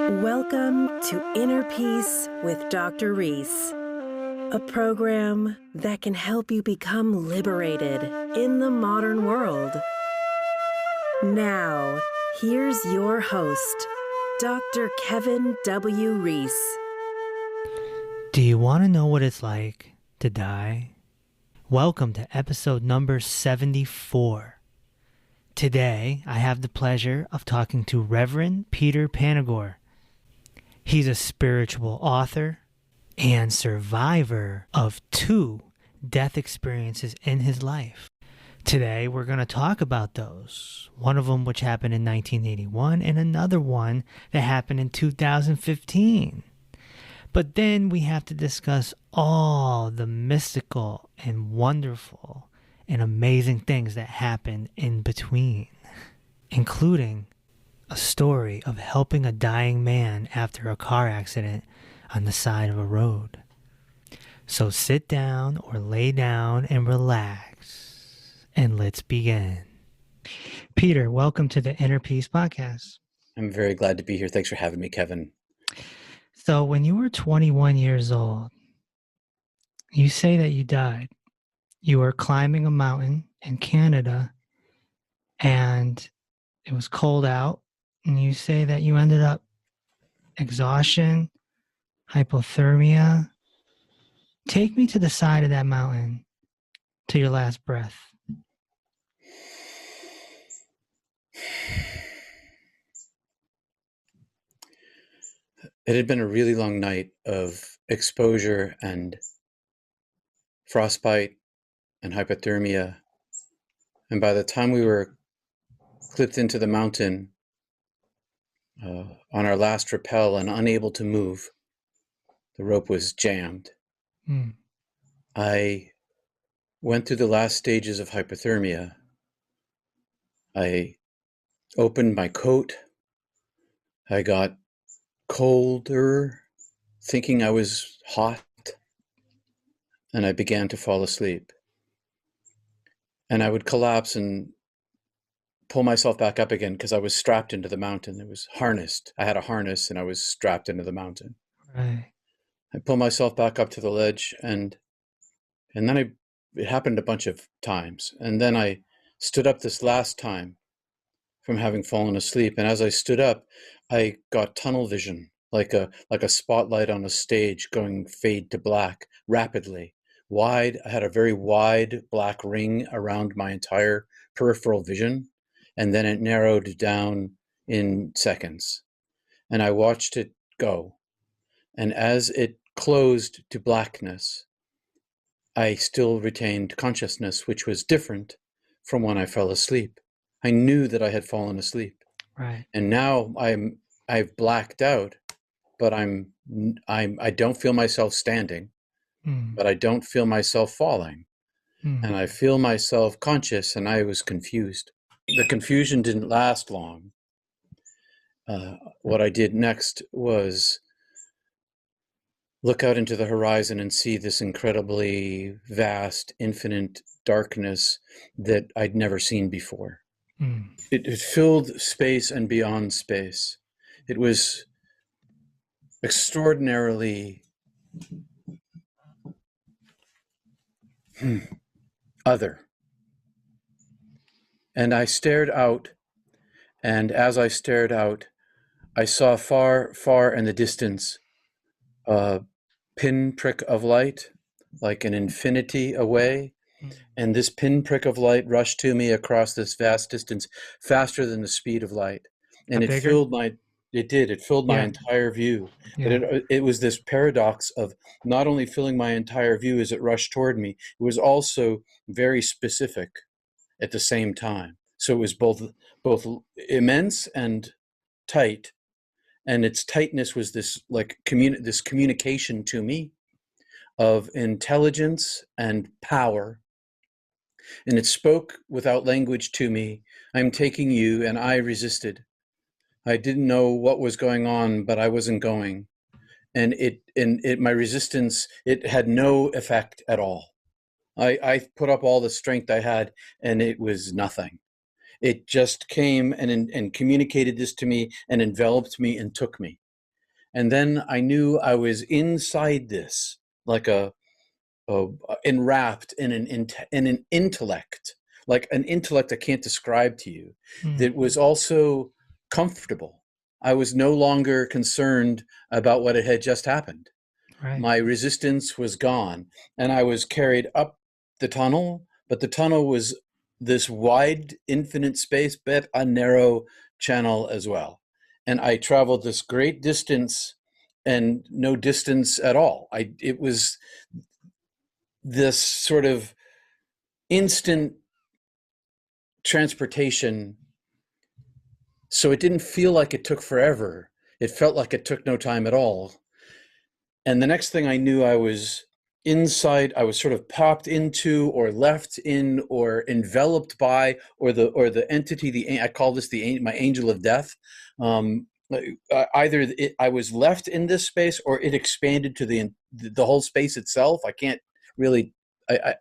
Welcome to Inner Peace with Dr. Reese, a program that can help you become liberated in the modern world. Now, here's your host, Dr. Kevin W. Reese. Do you want to know what it's like to die? Welcome to episode number 74. Today, I have the pleasure of talking to Reverend Peter Panagore. He's a spiritual author and survivor of 2 death experiences in his life. Today, we're going to talk about those. One of them which happened in 1981 and another one that happened in 2015. But then we have to discuss all the mystical and wonderful and amazing things that happened in between, including a story of helping a dying man after a car accident on the side of a road. So sit down or lay down and relax, and let's begin. Peter, welcome to the Inner Peace Podcast. I'm very glad to be here. Thanks for having me, Kevin. So when you were 21 years old, you say that you died. You were climbing a mountain in Canada, and it was cold out, and you say that you ended up exhaustion, hypothermia. Take me to the side of that mountain to your last breath. It had been a really long night of exposure and frostbite and hypothermia. And by the time we were clipped into the mountain on our last rappel and unable to move, the rope was jammed. I went through the last stages of hypothermia. I opened my coat. I got colder, thinking I was hot, and I began to fall asleep. And I would collapse and pull myself back up again because I was strapped into the mountain. It was harnessed. I had a harness and I was strapped into the mountain. Right. I pulled myself back up to the ledge, and then it happened a bunch of times. And then I stood up this last time from having fallen asleep. And as I stood up, I got tunnel vision, like a spotlight on a stage going fade to black rapidly. Wide. I had a very wide black ring around my entire peripheral vision, and then it narrowed down in seconds. And I watched it go. And as it closed to blackness, I still retained consciousness, which was different from when I fell asleep. I knew that I had fallen asleep. Right. And now I've blacked out, but I don't feel myself standing, but I don't feel myself falling. And I feel myself conscious, and I was confused. The confusion didn't last long. What I did next was look out into the horizon and see this incredibly vast, infinite darkness that I'd never seen before. It filled space and beyond space. It was extraordinarily other. And I stared out, and as I stared out, I saw far, far in the distance a pinprick of light, like an infinity away. And this pinprick of light rushed to me across this vast distance, faster than the speed of light. And it filled my entire view. Yeah. But it was this paradox of not only filling my entire view as it rushed toward me, it was also very specific at the same time. So it was both immense and tight. And its tightness was this this communication to me of intelligence and power. And it spoke without language to me. I'm taking you, and I resisted. I didn't know what was going on, but I wasn't going. And my resistance, it had no effect at all. I put up all the strength I had, and it was nothing. It just came and communicated this to me and enveloped me and took me. And then I knew I was inside this, like enwrapped in an intellect, like an intellect I can't describe to you, that was also comfortable. I was no longer concerned about what had just happened. Right. My resistance was gone, and I was carried up the tunnel, but the tunnel was this wide, infinite space, but a narrow channel as well. And I traveled this great distance and no distance at all. It was this sort of instant transportation. So it didn't feel like it took forever. It felt like it took no time at all. And the next thing I knew, I was inside, I was sort of popped into or left in or enveloped by, or the entity, I call this my angel of death. Either I was left in this space or it expanded to the whole space itself. I can't really, I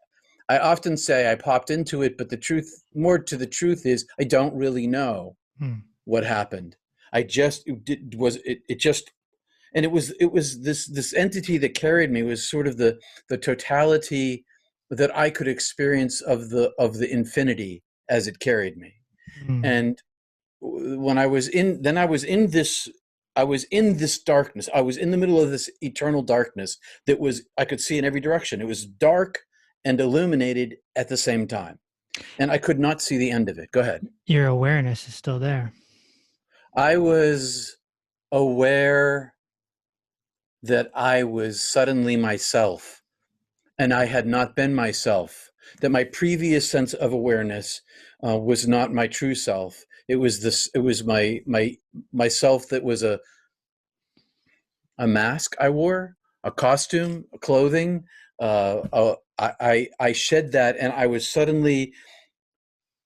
often say I popped into it, but the truth, more to the truth is I don't really know what happened. It just, and it was this entity that carried me was sort of the totality that I could experience of the infinity as it carried me. And when I was in this darkness. I was in the middle of this eternal darkness that I could see in every direction. It was dark and illuminated at the same time, and I could not see the end of it. Go ahead. Your awareness is still there. I was aware that I was suddenly myself, and I had not been myself, that my previous sense of awareness was not my true self. It was my myself that was a mask I wore, a costume, a clothing. I shed that, and I was suddenly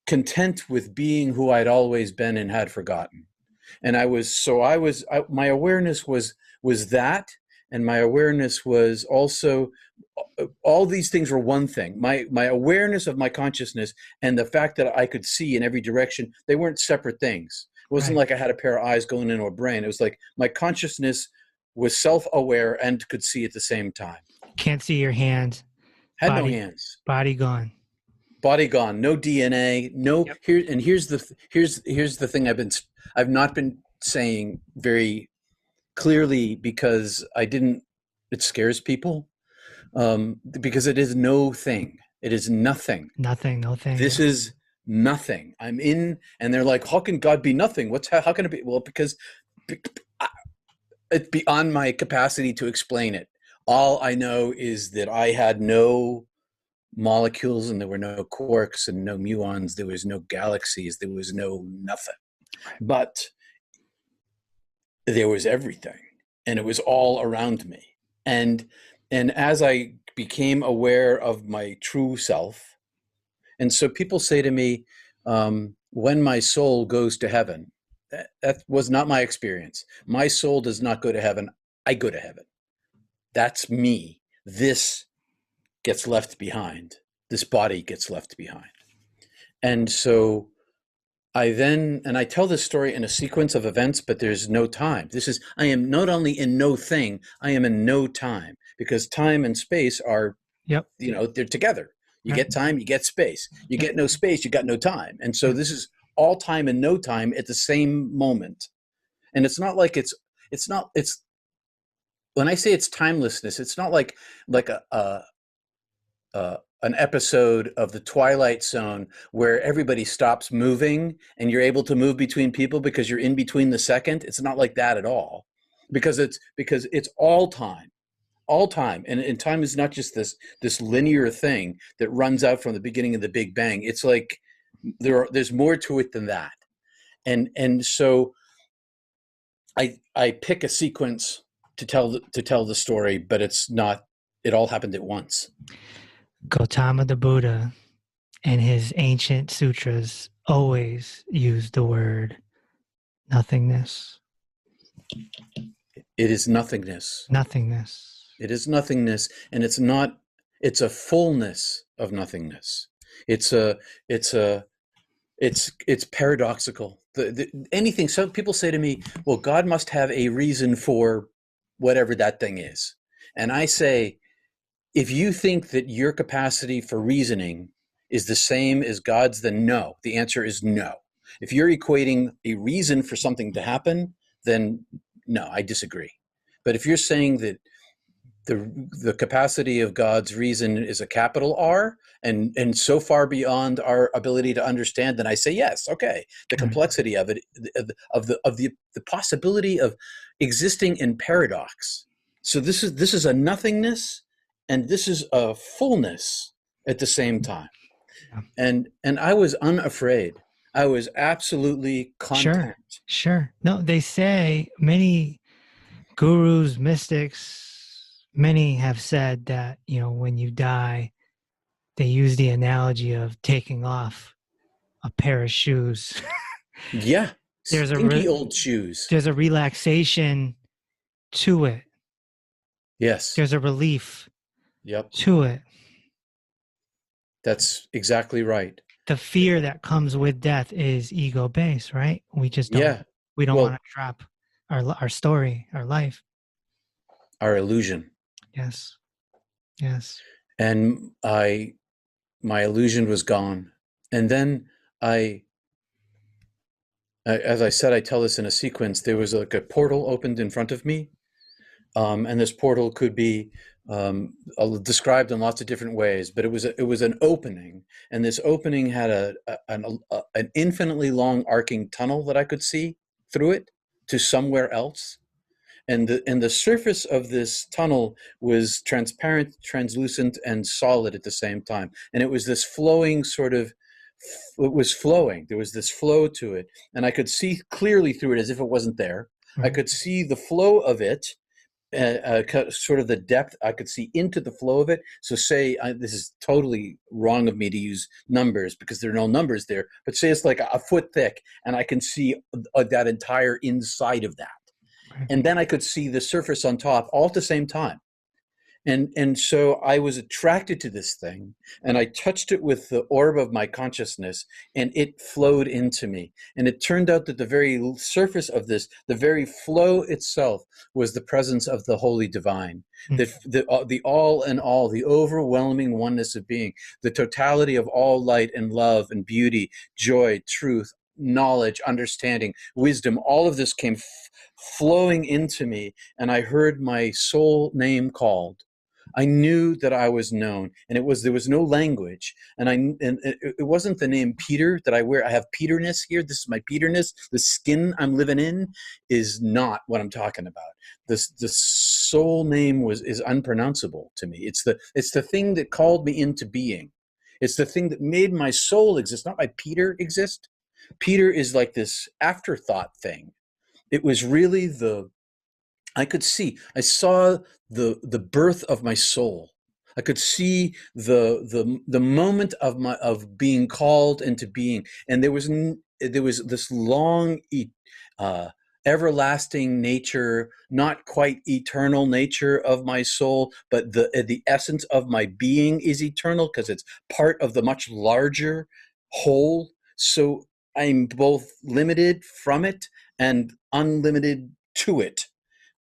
content with being who I'd always been and had forgotten. And my awareness was that, and my awareness was also, all these things were one thing. My awareness of my consciousness and the fact that I could see in every direction, they weren't separate things. It wasn't like I had a pair of eyes going into a brain. It was like my consciousness was self-aware and could see at the same time. Can't see your hands. Had no hands. Body gone. Body gone. No DNA. No. Yep. Here's the thing I've not been saying very clearly, because it scares people, because it is no thing. It is nothing. Nothing. No thing. This is nothing. I'm in, and they're like, how can God be nothing? How can it be? Well, because it's beyond my capacity to explain it. All I know is that I had no molecules, and there were no quarks and no muons. There was no galaxies. There was no nothing. But there was everything, and it was all around me. And as I became aware of my true self, and so people say to me, when my soul goes to heaven, that was not my experience. My soul does not go to heaven. I go to heaven. That's me. This gets left behind. This body gets left behind. And so I tell this story in a sequence of events, but there's no time. I am not only in no thing, I am in no time, because time and space are, they're together. You get time, you get space. You get no space, you got no time. And so this is all time and no time at the same moment. And it's not like it's when I say it's timelessness, it's not like an episode of The Twilight Zone where everybody stops moving and you're able to move between people because you're in between the second. It's not like that at all, because it's all time. And time is not just this linear thing that runs out from the beginning of the Big Bang. It's like there's more to it than that. And so I pick a sequence to tell the story, but it's not, it all happened at once. Gautama the Buddha and his ancient sutras always use the word nothingness. It is nothingness. Nothingness. It is nothingness, and it's a fullness of nothingness. It's paradoxical. Anything. Some people say to me, well, God must have a reason for whatever that thing is. And I say, if you think that your capacity for reasoning is the same as God's, then no. The answer is no. If you're equating a reason for something to happen, then no, I disagree. But if you're saying that the capacity of God's reason is a capital R and so far beyond our ability to understand, then I say yes. Okay, the complexity of it, of the possibility of existing in paradox. So this is a nothingness, and this is a fullness at the same time. And I was unafraid. I was absolutely content. Sure. No, they say many gurus, mystics, many have said that, when you die, they use the analogy of taking off a pair of shoes. Yeah, there's stinky old shoes. There's a relaxation to it. Yes. There's a relief Yep. to it. That's exactly right. The fear that comes with death is ego-based, right? We just don't. Yeah. We don't want to trap our story, our life, our illusion. Yes. And my illusion was gone. And then as I said, I tell this in a sequence. There was like a portal opened in front of me, and this portal could be described in lots of different ways. But it was an opening, and this opening had an infinitely long arcing tunnel that I could see through it to somewhere else. And the surface of this tunnel was transparent, translucent, and solid at the same time. And it was this flowing it was flowing. There was this flow to it. And I could see clearly through it as if it wasn't there. Mm-hmm. I could see the flow of it, sort of the depth. I could see into the flow of it. So this is totally wrong of me to use numbers because there are no numbers there. But say it's like a foot thick, and I can see that entire inside of that. And then I could see the surface on top all at the same time. And so I was attracted to this thing, and I touched it with the orb of my consciousness, and it flowed into me. And it turned out that the very surface of this, the very flow itself, was the presence of the Holy Divine, the all in all, the overwhelming oneness of being, the totality of all light and love and beauty, joy, truth, knowledge, understanding, wisdom. All of this came flowing into me, and I heard my soul name called. I knew that I was known, and there was no language, and it wasn't the name Peter that I wear. I have Peterness here. This is my Peterness. The skin I'm living in is not what I'm talking about. The soul name is unpronounceable to me. It's the thing that called me into being. It's the thing that made my soul exist, not my Peter exist. Peter is like this afterthought thing. It was really I saw the birth of my soul. I could see the moment of being called into being, and there was this long, everlasting nature, not quite eternal nature of my soul, but the essence of my being is eternal because it's part of the much larger whole. So I'm both limited from it and unlimited to it.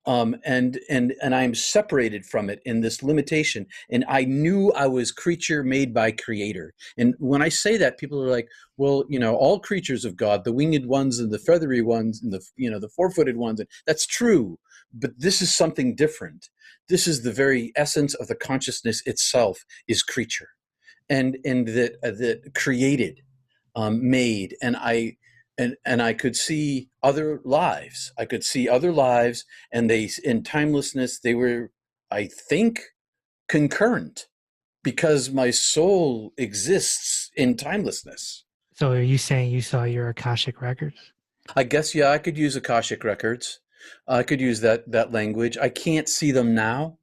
And I'm separated from it in this limitation. And I knew I was creature made by creator. And when I say that, people are like, well, all creatures of God, the winged ones and the feathery ones and the four-footed ones, that's true. But this is something different. This is the very essence of the consciousness itself is creature, and that created, made, and I could see other lives. I could see other lives, and in timelessness, they were, I think, concurrent, because my soul exists in timelessness. So are you saying you saw your Akashic records? I guess, yeah, I could use Akashic records. I could use that language. I can't see them now.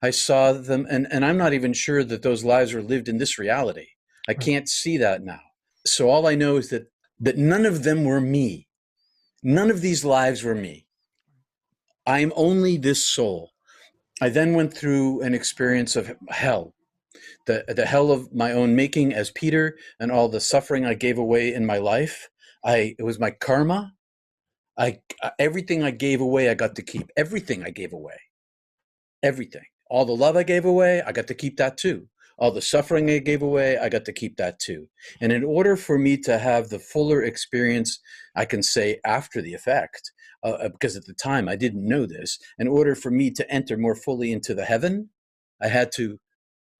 I saw them, and I'm not even sure that those lives were lived in this reality. I can't see that now. So all I know is that none of them were me. None of these lives were me. I am only this soul. I then went through an experience of hell, the hell of my own making as Peter, and all the suffering I gave away in my life. It was my karma. Everything I gave away, I got to keep. Everything I gave away. Everything. All the love I gave away, I got to keep that too. All the suffering I gave away, I got to keep that too. And in order for me to have the fuller experience, I can say after the effect, because at the time I didn't know this, in order for me to enter more fully into the heaven, I had to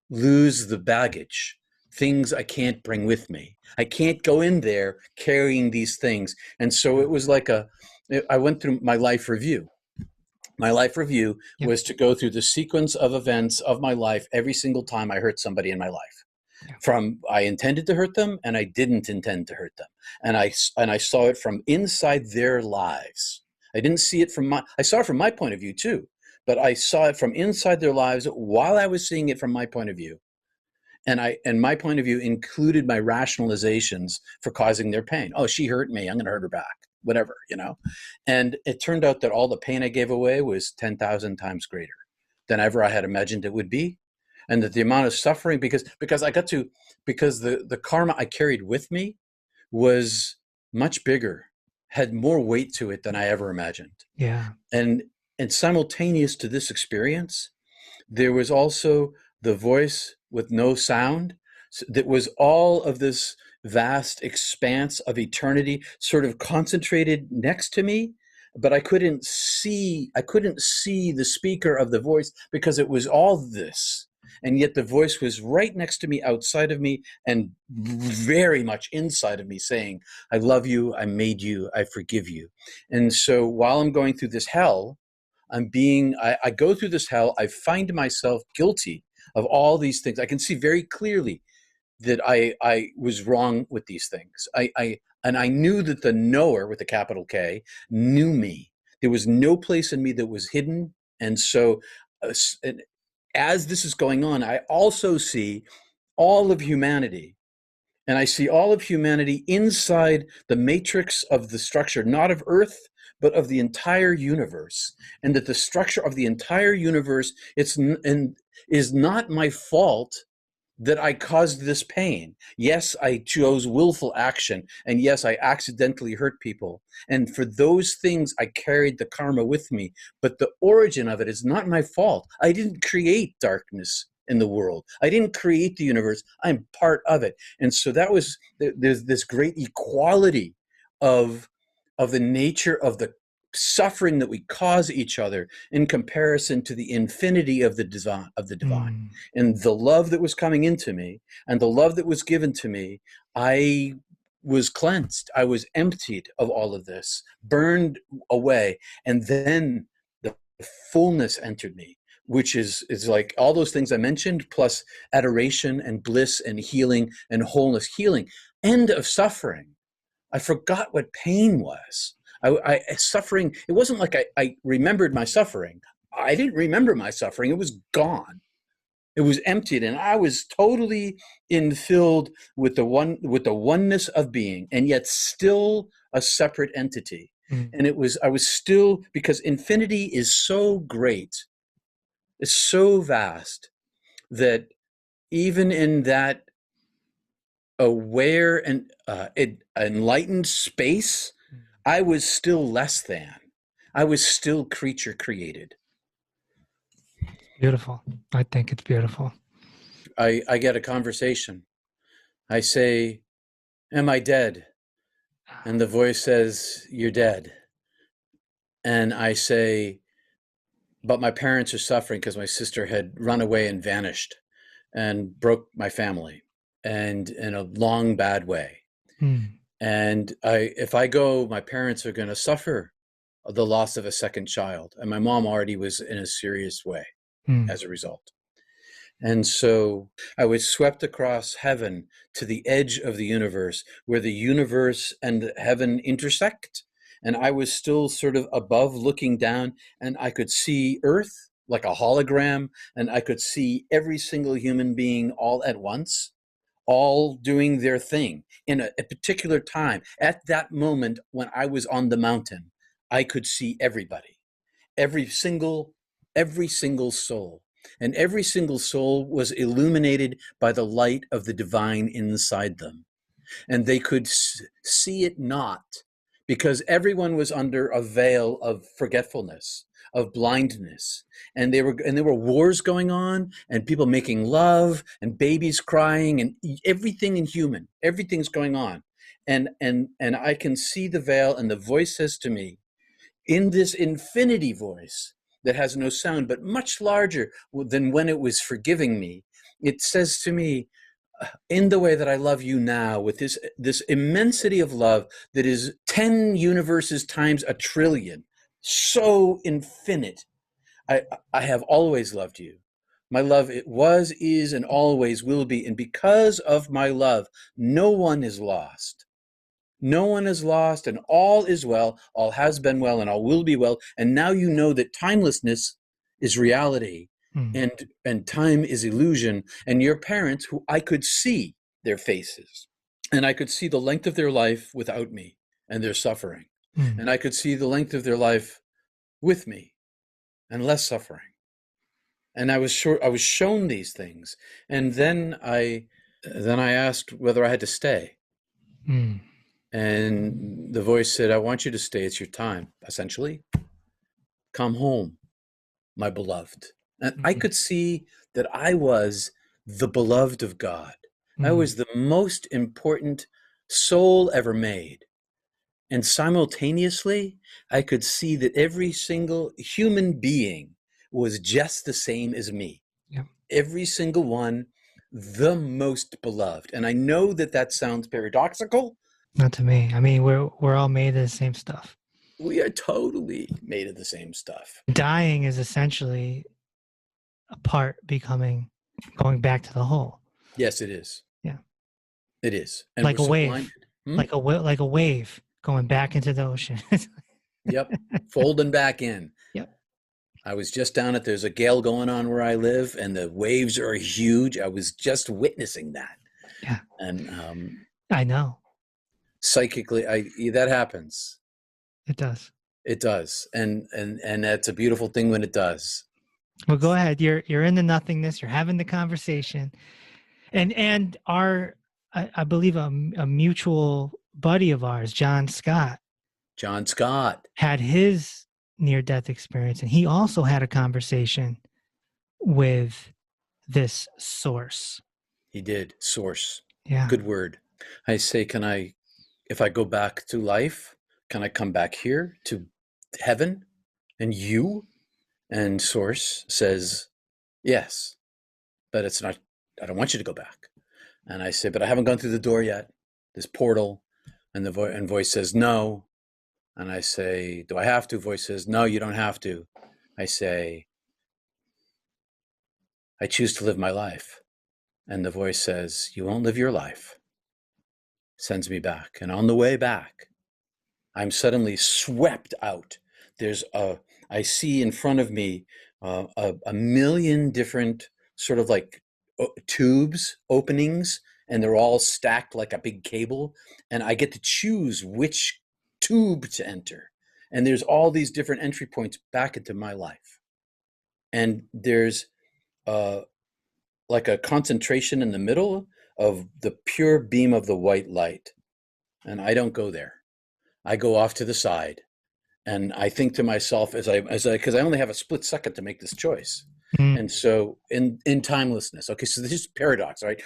lose the baggage, things I can't bring with me. I can't go in there carrying these things. And so it was like I went through my life review. My life review Yep. was to go through the sequence of events of my life every single time I hurt somebody in my life. Yeah. From I intended to hurt them and I didn't intend to hurt them. And I saw it from inside their lives. I didn't see it I saw it from my point of view too, but I saw it from inside their lives while I was seeing it from my point of view. And my point of view included my rationalizations for causing their pain. Oh, she hurt me, I'm going to hurt her back, whatever, And it turned out that all the pain I gave away was 10,000 times greater than ever I had imagined it would be. And that the amount of suffering, because the karma I carried with me was much bigger, had more weight to it than I ever imagined. Yeah. And simultaneous to this experience, there was also the voice with no sound that was all of this vast expanse of eternity sort of concentrated next to me, but I couldn't see the speaker of the voice because it was all this. And yet the voice was right next to me, outside of me, and very much inside of me saying, I love you, I made you, I forgive you. And so while I'm going through this hell, I go through this hell, I find myself guilty of all these things. I can see very clearly that I was wrong with these things. And I knew that the knower, with a capital K, knew me. There was no place in me that was hidden. And so as this is going on, I also see all of humanity. And I see all of humanity inside the matrix of the structure, not of Earth, but of the entire universe. And that the structure of the entire universe is not my fault that I caused this pain. Yes, I chose willful action. And yes, I accidentally hurt people. And for those things, I carried the karma with me. But the origin of it is not my fault. I didn't create darkness in the world. I didn't create the universe. I'm part of it. And so there's this great equality of the nature of the suffering that we cause each other in comparison to the infinity of the divine. And the love that was coming into me and the love that was given to me, I was cleansed. I was emptied of all of this, burned away. And then the fullness entered me, which is like all those things I mentioned, plus adoration and bliss and healing and wholeness. Healing, end of suffering. I forgot what pain was. Suffering, it wasn't like I remembered my suffering. I didn't remember my suffering. It was gone. It was emptied, and I was totally infilled with the oneness of being, and yet still a separate entity. And I was still, because infinity is so great, it's so vast, that even in that aware and enlightened space, I was still less than. I was still creature created. Beautiful. I think it's beautiful. I get a conversation. I say, am I dead? And the voice says, you're dead. And I say, but my parents are suffering because my sister had run away and vanished and broke my family, and in a long, bad way. And if I go, my parents are going to suffer the loss of a second child. And my mom already was in a serious way as a result. And so I was swept across heaven to the edge of the universe, where the universe and heaven intersect. And I was still sort of above, looking down, and I could see Earth like a hologram, and I could see every single human being all at once, all doing their thing in a particular time. At that moment when I was on the mountain, I could see everybody, every single soul. And every single soul was illuminated by the light of the divine inside them. And they could see it not because everyone was under a veil of forgetfulness, of blindness, and there were wars going on, and people making love, and babies crying, and everything inhuman, everything's going on, and I can see the veil, and the voice says to me, in this infinity voice that has no sound, but much larger than when it was forgiving me, it says to me, in the way that I love you now, with this immensity of love that is 10 universes times a trillion, so infinite, I have always loved you. My love, it was, is, and always will be. And because of my love, no one is lost. No one is lost, and all is well. All has been well, and all will be well. And now you know that timelessness is reality, Mm. and time is illusion. And your parents, who I could see their faces, and I could see the length of their life without me and their suffering, Mm. and I could see the length of their life with me and less suffering. And I was shown these things, and then I asked whether I had to stay. Mm. And the voice said, I want you to stay. It's your time, essentially. Come home, my beloved. And I could see that I was the beloved of God. I Mm. was the most important soul ever made. And simultaneously, I could see that every single human being was just the same as me. Yep. Every single one, the most beloved. And I know that that sounds paradoxical. Not to me. I mean, we're all made of the same stuff. We are totally made of the same stuff. Dying is essentially a part going back to the whole. Yes, it is. Yeah. It is. And Like we're a so wave. blinded. Like a wave going back into the ocean. Yep. Folding back in. Yep. I was just down there's a gale going on where I live, and the waves are huge. I was just witnessing that. Yeah. And I know. psychically, that happens. It does. It does. And that's a beautiful thing when it does. Well, go ahead. You're in the nothingness. You're having the conversation, and I believe a mutual buddy of ours, John Scott, had his near-death experience, and he also had a conversation with this source. He did. Source. Yeah. Good word. I say, if I go back to life, can I come back here to heaven and you? And Source says, yes, but it's not, I don't want you to go back. And I say, but I haven't gone through the door yet, this portal. And voice says, no. And I say, do I have to? Voice says, no, you don't have to. I say, I choose to live my life. And the voice says, you won't live your life. Sends me back. And on the way back, I'm suddenly swept out. I see in front of me a million different sort of like tubes, openings, and they're all stacked like a big cable. And I get to choose which tube to enter. And there's all these different entry points back into my life. And there's like a concentration in the middle of the pure beam of the white light. And I don't go there. I go off to the side. And I think to myself because I only have a split second to make this choice. Mm. And so in timelessness, okay, so this is paradox, right?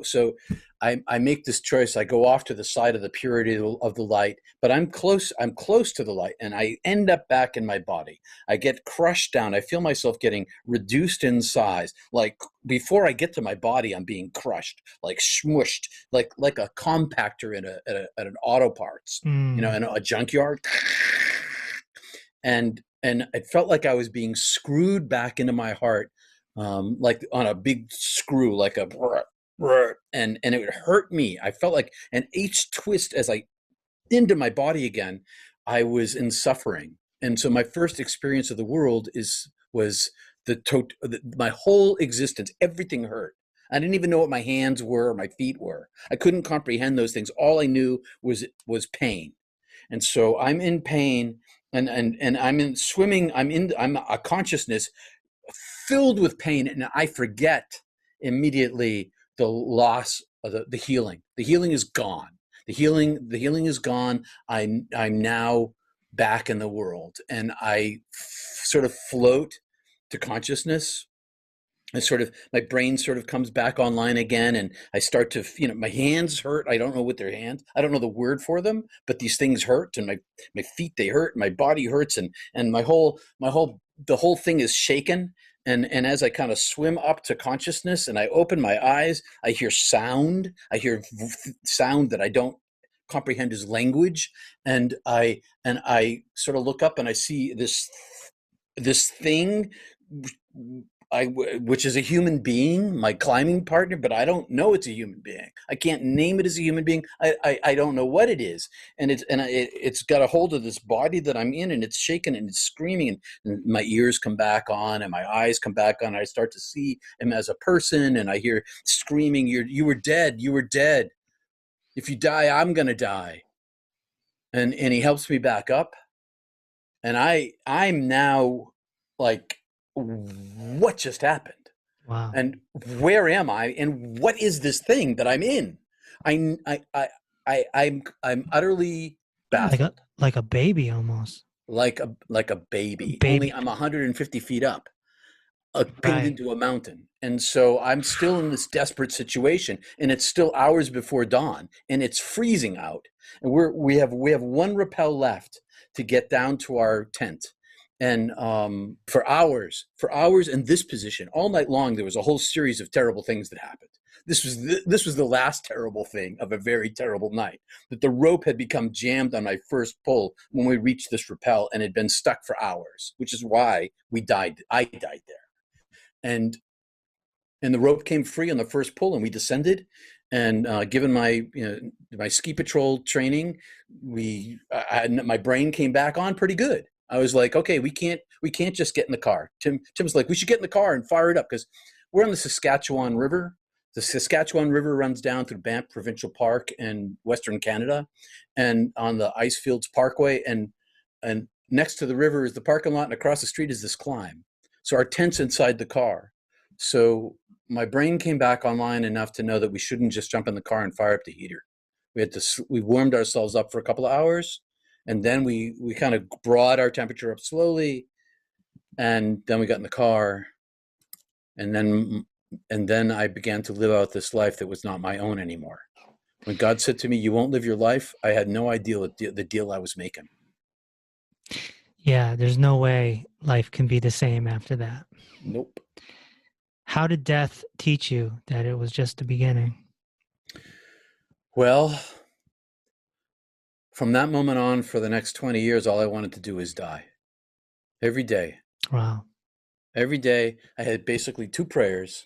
So I make this choice. I go off to the side of the purity of the light, but I'm close to the light, and I end up back in my body. I get crushed down. I feel myself getting reduced in size. Like before I get to my body, I'm being crushed, like smushed, like a compactor at an auto parts, Mm. in a junkyard. And it felt like I was being screwed back into my heart, like on a big screw, like a and it would hurt me. I felt like, and each twist as I into my body again, I was in suffering. And so my first experience of the world was my whole existence. Everything hurt. I didn't even know what my hands were or my feet were. I couldn't comprehend those things. All I knew was pain. And so I'm in pain, and I'm in swimming. I'm a consciousness filled with pain, and I forget immediately the loss of the healing. The healing is gone. The healing is gone. I'm now back in the world, and I sort of float to consciousness. And sort of my brain sort of comes back online again, and I start to, my hands hurt. I don't know what their hands. I don't know the word for them, but these things hurt, and my feet, they hurt. My body hurts, and the whole thing is shaken. And as I kind of swim up to consciousness and I open my eyes, I hear sound. I hear sound that I don't comprehend as language, and I sort of look up and I see this thing, which is a human being, my climbing partner, but I don't know it's a human being. I can't name it as a human being. I don't know what it is, and it's got a hold of this body that I'm in, and it's shaking and it's screaming, and my ears come back on, and my eyes come back on. And I start to see him as a person, and I hear screaming, "You were dead. You were dead. If you die, I'm gonna die." And he helps me back up, and I'm now like, what just happened? Wow. And where am I? And what is this thing that I'm in? I'm utterly baffled, Like a baby almost. like a baby. Only Baby. I'm 150 feet up, pinned Right. into a mountain, and so I'm still in this desperate situation. And it's still hours before dawn, and it's freezing out. And we have one rappel left to get down to our tent. And for hours in this position, all night long, there was a whole series of terrible things that happened. This was the last terrible thing of a very terrible night. That the rope had become jammed on my first pull when we reached this rappel, and had been stuck for hours, which is why we died. I died there, and the rope came free on the first pull, and we descended. And given my my ski patrol training, my brain came back on pretty good. I was like, okay, we can't just get in the car. Tim's like, we should get in the car and fire it up, because we're on the Saskatchewan River. The Saskatchewan River runs down through Banff Provincial Park in Western Canada, and on the Icefields Parkway, and next to the river is the parking lot, and across the street is this climb. So our tent's inside the car. So my brain came back online enough to know that we shouldn't just jump in the car and fire up the heater. We warmed ourselves up for a couple of hours, and then we kind of brought our temperature up slowly, and then we got in the car, and then I began to live out this life that was not my own anymore. When God said to me, "You won't live your life," I had no idea the deal I was making. Yeah, there's no way life can be the same after that. Nope. How did death teach you that it was just the beginning? Well, from that moment on, for the next 20 years, all I wanted to do was die. Every day. Wow. Every day, I had basically two prayers.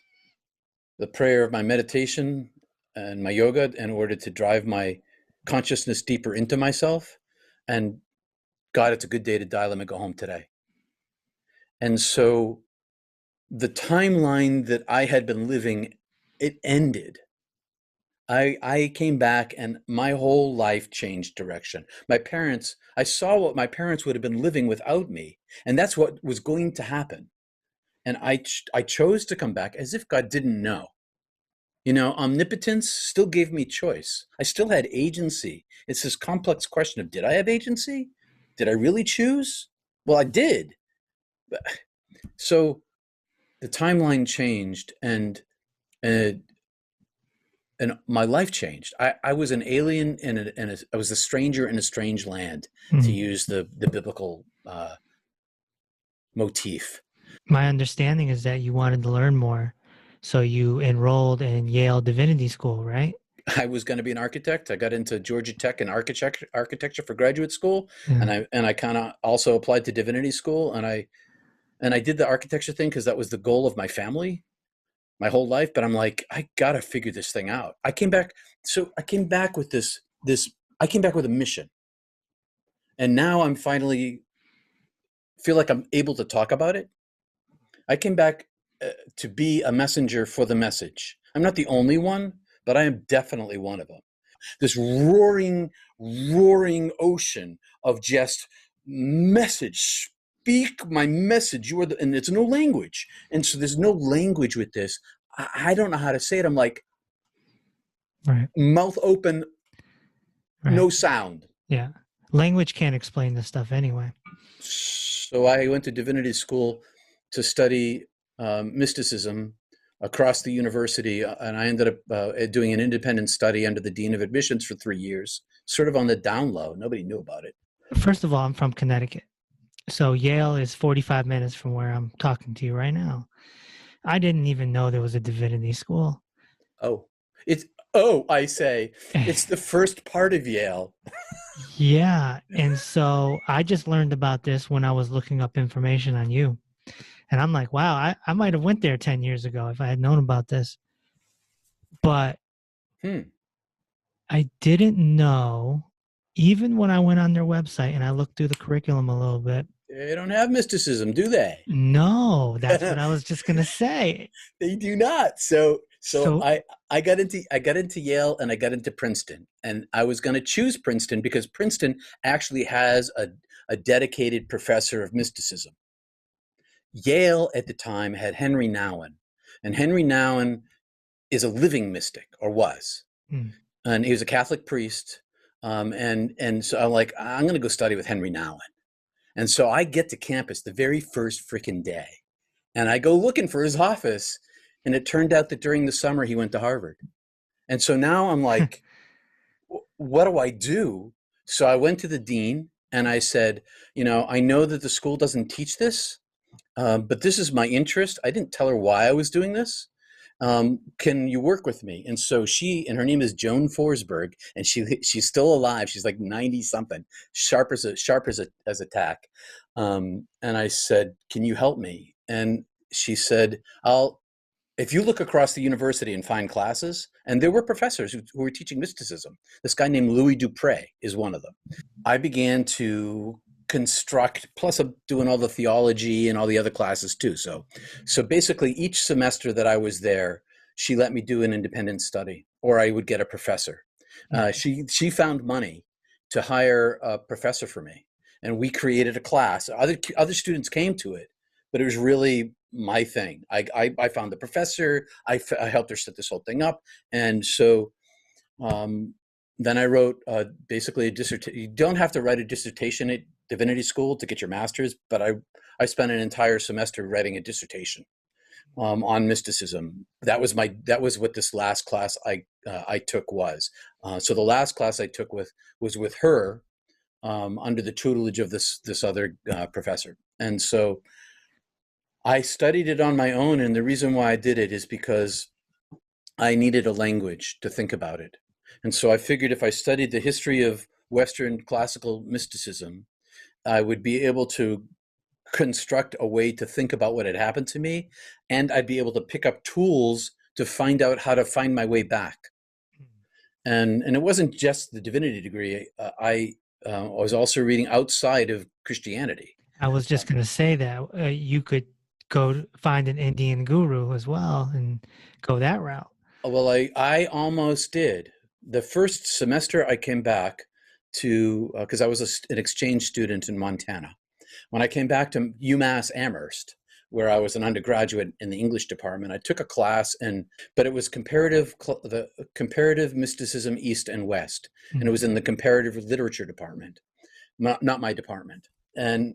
The prayer of my meditation and my yoga, in order to drive my consciousness deeper into myself. And God, it's a good day to die. Let me go home today. And so the timeline that I had been living, it ended. I came back, and my whole life changed direction. I saw what my parents would have been living without me, and that's what was going to happen. And I chose to come back, as if God didn't know. Omnipotence still gave me choice. I still had agency. It's this complex question of, did I have agency? Did I really choose? Well, I did. So the timeline changed, and my life changed. I was an alien I was a stranger in a strange land, to use the biblical motif. My understanding is that you wanted to learn more, so you enrolled in Yale Divinity School, right? I was going to be an architect. I got into Georgia Tech in architecture for graduate school, Yeah. and I kind of also applied to divinity school, and I did the architecture thing because that was the goal of my family, my whole life. But I'm like, I gotta figure this thing out. I came back with I came back with a mission, and now I'm finally feel like I'm able to talk about it. I came back to be a messenger for the message. I'm not the only one, but I am definitely one of them. This roaring ocean of just message. Speak my message. And it's no language. And so there's no language with this. I don't know how to say it. I'm like, Right. mouth open, Right. no sound. Yeah. Language can't explain this stuff anyway. So I went to divinity school to study mysticism across the university, and I ended up doing an independent study under the dean of admissions for 3 years, sort of on the down low. Nobody knew about it. First of all, I'm from Connecticut. So Yale is 45 minutes from where I'm talking to you right now. I didn't even know there was a divinity school. Oh, I say, it's the first part of Yale. Yeah. And so I just learned about this when I was looking up information on you. And I'm like, wow, I might have went there 10 years ago if I had known about this. But I didn't know, even when I went on their website and I looked through the curriculum a little bit. They don't have mysticism, do they? No, that's what I was just going to say. They do not. So So I got into Yale and I got into Princeton, and I was going to choose Princeton because Princeton actually has a dedicated professor of mysticism. Yale at the time had Henry Nouwen, and Henry Nouwen is a living mystic, or was, and he was a Catholic priest. And so I'm like, I'm going to go study with Henry Nouwen. And so I get to campus the very first freaking day, and I go looking for his office, and it turned out that during the summer he went to Harvard. And so now I'm like, what do I do? So I went to the dean and I said, I know that the school doesn't teach this, but this is my interest. I didn't tell her why I was doing this. Can you work with me? And so and her name is Joan Forsberg, and she's still alive. She's like 90 something, sharp as a tack. And I said, can you help me? And she said, if you look across the university and find classes, and there were professors who were teaching mysticism. This guy named Louis Dupre is one of them. I began to construct, plus I'm doing all the theology and all the other classes too. So basically each semester that I was there, she let me do an independent study, or I would get a professor. She found money to hire a professor for me, and we created a class. Other students came to it, but it was really my thing. I found the professor. I helped her set this whole thing up, and so then I wrote basically a dissertation. You don't have to write a dissertation at divinity school to get your master's, but I spent an entire semester writing a dissertation on mysticism. That was what this last class I took was. So the last class I took was with her under the tutelage of this other professor, and so I studied it on my own. And the reason why I did it is because I needed a language to think about it. And so I figured if I studied the history of Western classical mysticism, I would be able to construct a way to think about what had happened to me, and I'd be able to pick up tools to find out how to find my way back. And it wasn't just the divinity degree. I was also reading outside of Christianity. I was just going to say that you could go find an Indian guru as well and go that route. Well, I almost did. The first semester I came back to, because I was an exchange student in Montana. When I came back to UMass Amherst, where I was an undergraduate in the English department, I took a class, but it was the comparative mysticism East and West, and it was in the comparative literature department, not my department. And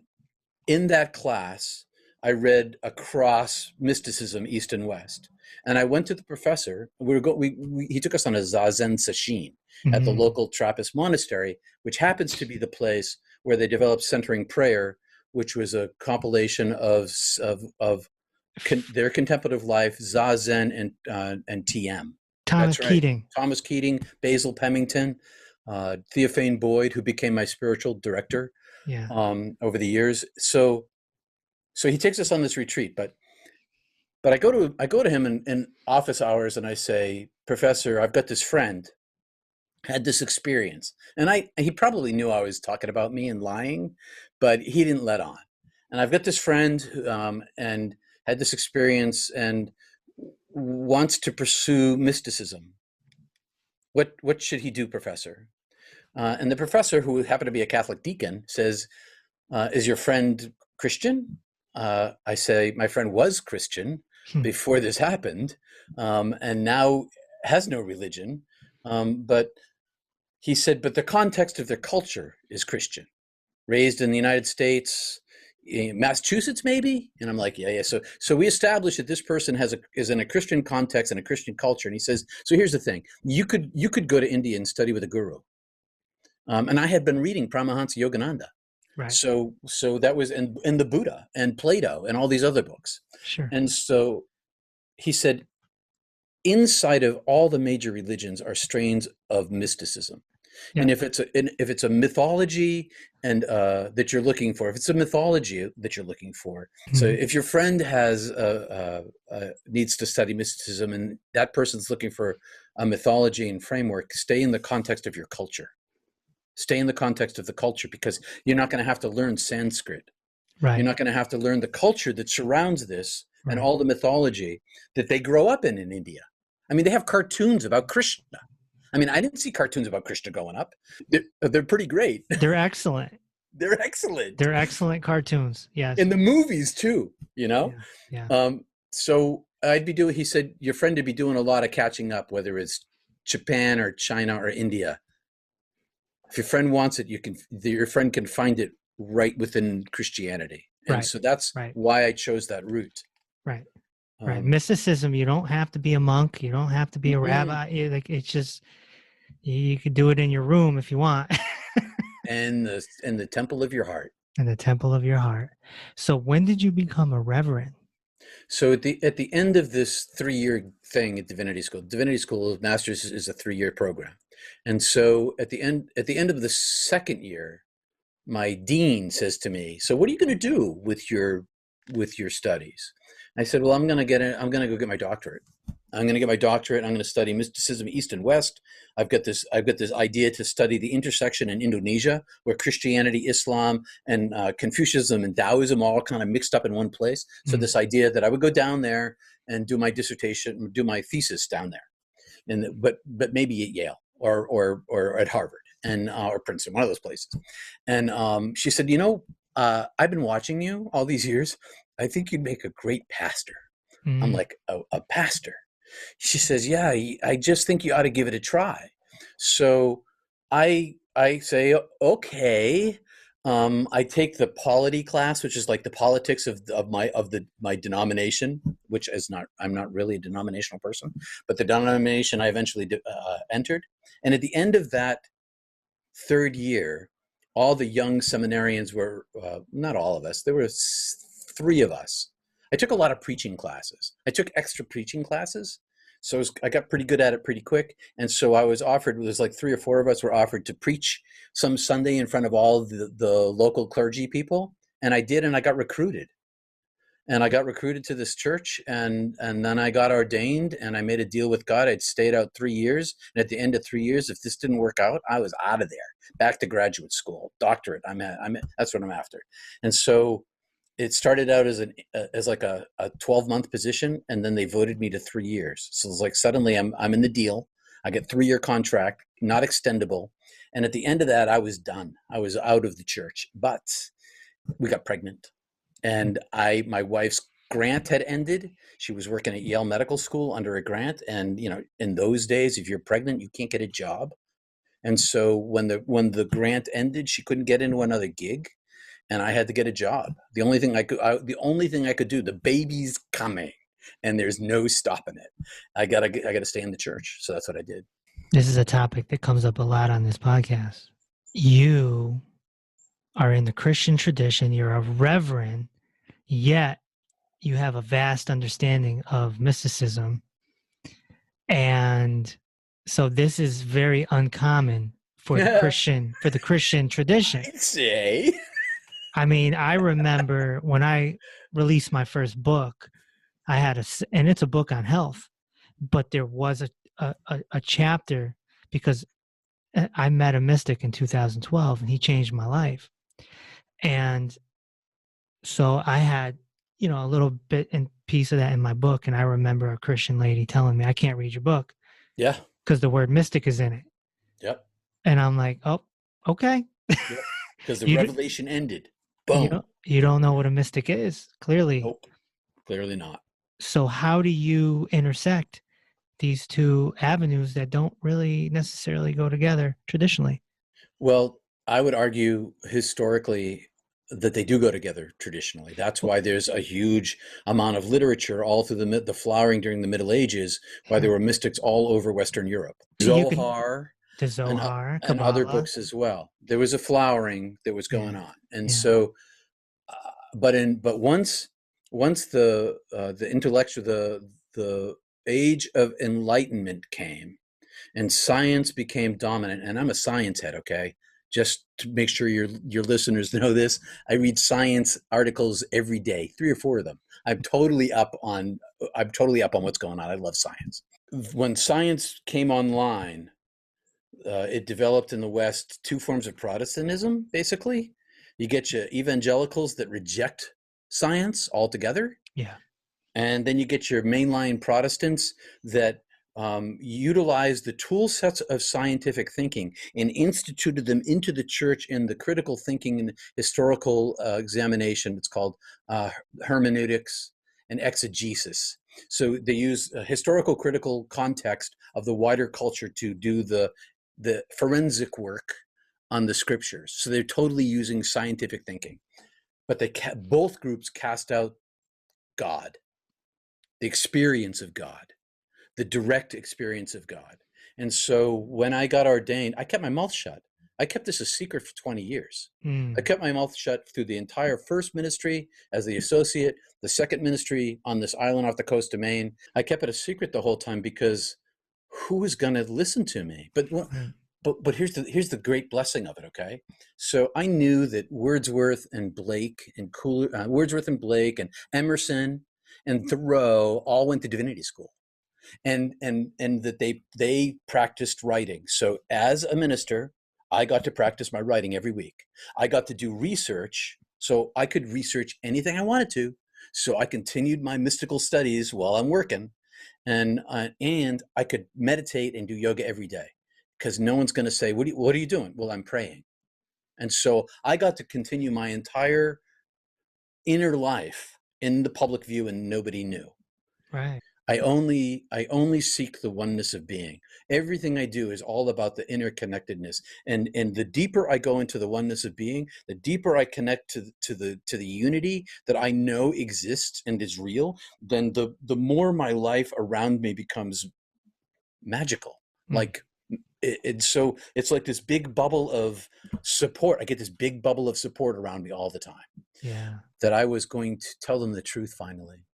in that class, I read across mysticism East and West. And I went to the professor. He took us on a Zazen sesshin at the local Trappist monastery, which happens to be the place where they developed centering prayer, which was a compilation of their contemplative life, Zazen and TM. Thomas That's right. Keating. Thomas Keating, Basil Pemington, Theophane Boyd, who became my spiritual director over the years. So he takes us on this retreat, but I go to him in office hours and I say, Professor, I've got this friend, had this experience. And he probably knew I was talking about me and lying, but he didn't let on. And I've got this friend and had this experience and wants to pursue mysticism. What should he do, Professor? And the professor, who happened to be a Catholic deacon, says, is your friend Christian? I say, my friend was Christian before this happened, and now has no religion. But he said, but the context of their culture is Christian, raised in the United States, in Massachusetts, maybe. And I'm like, yeah. So we established that this person is in a Christian context and a Christian culture. And he says, so here's the thing: you could go to India and study with a guru. And I had been reading Paramahansa Yogananda. Right. So that was in the Buddha and Plato and all these other books. Sure. And so he said, inside of all the major religions are strains of mysticism. Yeah. And if it's a mythology and that you're looking for, if it's a mythology that you're looking for, so if your friend has needs to study mysticism and that person's looking for a mythology and framework, stay in the context of your culture. Stay in the context of the culture, because you're not going to have to learn Sanskrit. Right. You're not going to have to learn the culture that surrounds this and all the mythology that they grow up in India. I mean, they have cartoons about Krishna. I mean, I didn't see cartoons about Krishna growing up. They're pretty great. They're excellent. They're excellent. They're excellent cartoons. Yes. In the movies too, you know? Yeah. So he said, your friend would be doing a lot of catching up, whether it's Japan or China or India. If your friend wants it, your friend can find it right within Christianity. And so that's why I chose that route. Right. Right. Mysticism, you don't have to be a monk. You don't have to be a rabbi. It's just, you could do it in your room if you want. And the temple of your heart. In the temple of your heart. So when did you become a reverend? So at the end of this 3-year thing at Divinity School, Master's is a 3-year program. And so at the end of the second year, my dean says to me, so what are you going to do with your studies? I said, well, I'm going to go get my doctorate. I'm going to get my doctorate. I'm going to study mysticism, East and West. I've got this idea to study the intersection in Indonesia, where Christianity, Islam, and Confucianism and Taoism all kind of mixed up in one place. So this idea that I would go down there and do my dissertation, do my thesis down there, but maybe at Yale or at Harvard and or Princeton, one of those places. And she said, I've been watching you all these years. I think you'd make a great pastor. I'm like, a pastor? She says, yeah, I just think you ought to give it a try. So I say, okay. I take the polity class, which is like the politics of my denomination, which is I'm not really a denominational person, but the denomination I eventually entered. And at the end of that third year, all the young seminarians were, not all of us, there were 3 of us. I took a lot of preaching classes. I took extra preaching classes. So I got pretty good at it pretty quick. And so I was offered, there's like 3 or 4 of us were offered to preach some Sunday in front of all the local clergy people. And I did, and I got recruited. And I got recruited to this church, and then I got ordained, and I made a deal with God. I'd stayed out 3 years. And at the end of 3 years, if this didn't work out, I was out of there, back to graduate school, doctorate. That's what I'm after. And so it started out as like a 12-month position, and then they voted me to 3 years. So it's like suddenly I'm in the deal. I get 3-year contract, not extendable. And at the end of that, I was done. I was out of the church. But we got pregnant, and my wife's grant had ended. She was working at Yale Medical School under a grant, and in those days, if you're pregnant, you can't get a job. And so when the grant ended, she couldn't get into another gig. And I had to get a job. The only thing I could do, the baby's coming, and there's no stopping it. I gotta stay in the church. So that's what I did. This is a topic that comes up a lot on this podcast. You are in the Christian tradition. You're a reverend, yet you have a vast understanding of mysticism. And so this is very uncommon for the Christian tradition. I'd say. I mean, I remember when I released my first book, I had and it's a book on health, but there was a chapter, because I met a mystic in 2012 and he changed my life. And so I had, a little bit and piece of that in my book. And I remember a Christian lady telling me, I can't read your book. Yeah. Because the word mystic is in it. Yep. And I'm like, oh, okay. Yep. Because the revelation ended. Boom. You don't know what a mystic is, clearly. Nope. Clearly not. So how do you intersect these two avenues that don't really necessarily go together traditionally. Well, I would argue historically that they do go together traditionally. That's Well, why there's a huge amount of literature all through the flowering during the Middle Ages, why there yeah. were mystics all over Western Europe. You can Zohar the and, Zohar, and other Kabbalah. books as well. There was a flowering that was going Yeah. on. And Yeah. so, but once the intellectual, the age of enlightenment came, and science became dominant, and I'm a science head, okay? Just to make sure your listeners know this, I read science articles every day, 3 or 4 of them. I'm totally up on what's going on. I love science. When science came online, it developed in the West 2 forms of Protestantism, basically. You get your evangelicals that reject science altogether, Yeah. and then you get your mainline Protestants that utilized the tool sets of scientific thinking and instituted them into the church in the critical thinking and historical examination. It's called hermeneutics and exegesis. So they use a historical critical context of the wider culture to do the forensic work on the scriptures. So they're totally using scientific thinking. But both groups cast out God, the experience of God, the direct experience of God. And so when I got ordained, I kept my mouth shut. I kept this a secret for 20 years. I kept my mouth shut through the entire first ministry as the associate, the second ministry on this island off the coast of Maine. I kept it a secret the whole time because who is going to listen to me? Right. But here's the great blessing of it. Okay, so I knew that Wordsworth and Blake and Emerson and Thoreau all went to divinity school, and that they practiced writing. So as a minister, I got to practice my writing every week. I got to do research, so I could research anything I wanted to. So I continued my mystical studies while I'm working, and I could meditate and do yoga every day, because no one's going to say, what are you doing? Well, I'm praying. And so I got to continue my entire inner life in the public view, and nobody knew. Right. I only seek the oneness of being. Everything I do is all about the interconnectedness. And the deeper I go into the oneness of being, the deeper I connect to the unity that I know exists and is real, then the more my life around me becomes magical. Like so it's like this big bubble of support. I get this big bubble of support around me all the time, Yeah. that I was going to tell them the truth finally.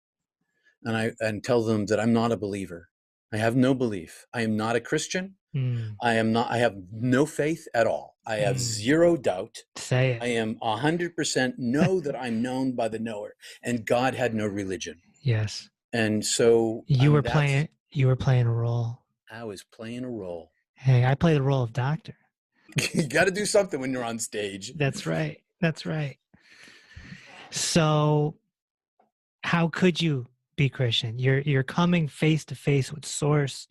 And tell them that I'm not a believer. I have no belief. I am not a Christian. Mm. I have no faith at all. I have Mm. zero doubt. Say I it. am 100% know that I'm known by the knower, and God had no religion. Yes. And so You were playing a role. I was playing a role. Hey, I play the role of doctor. You got to do something when you're on stage. That's right. That's right. So how could you be Christian? You're coming face to face with source.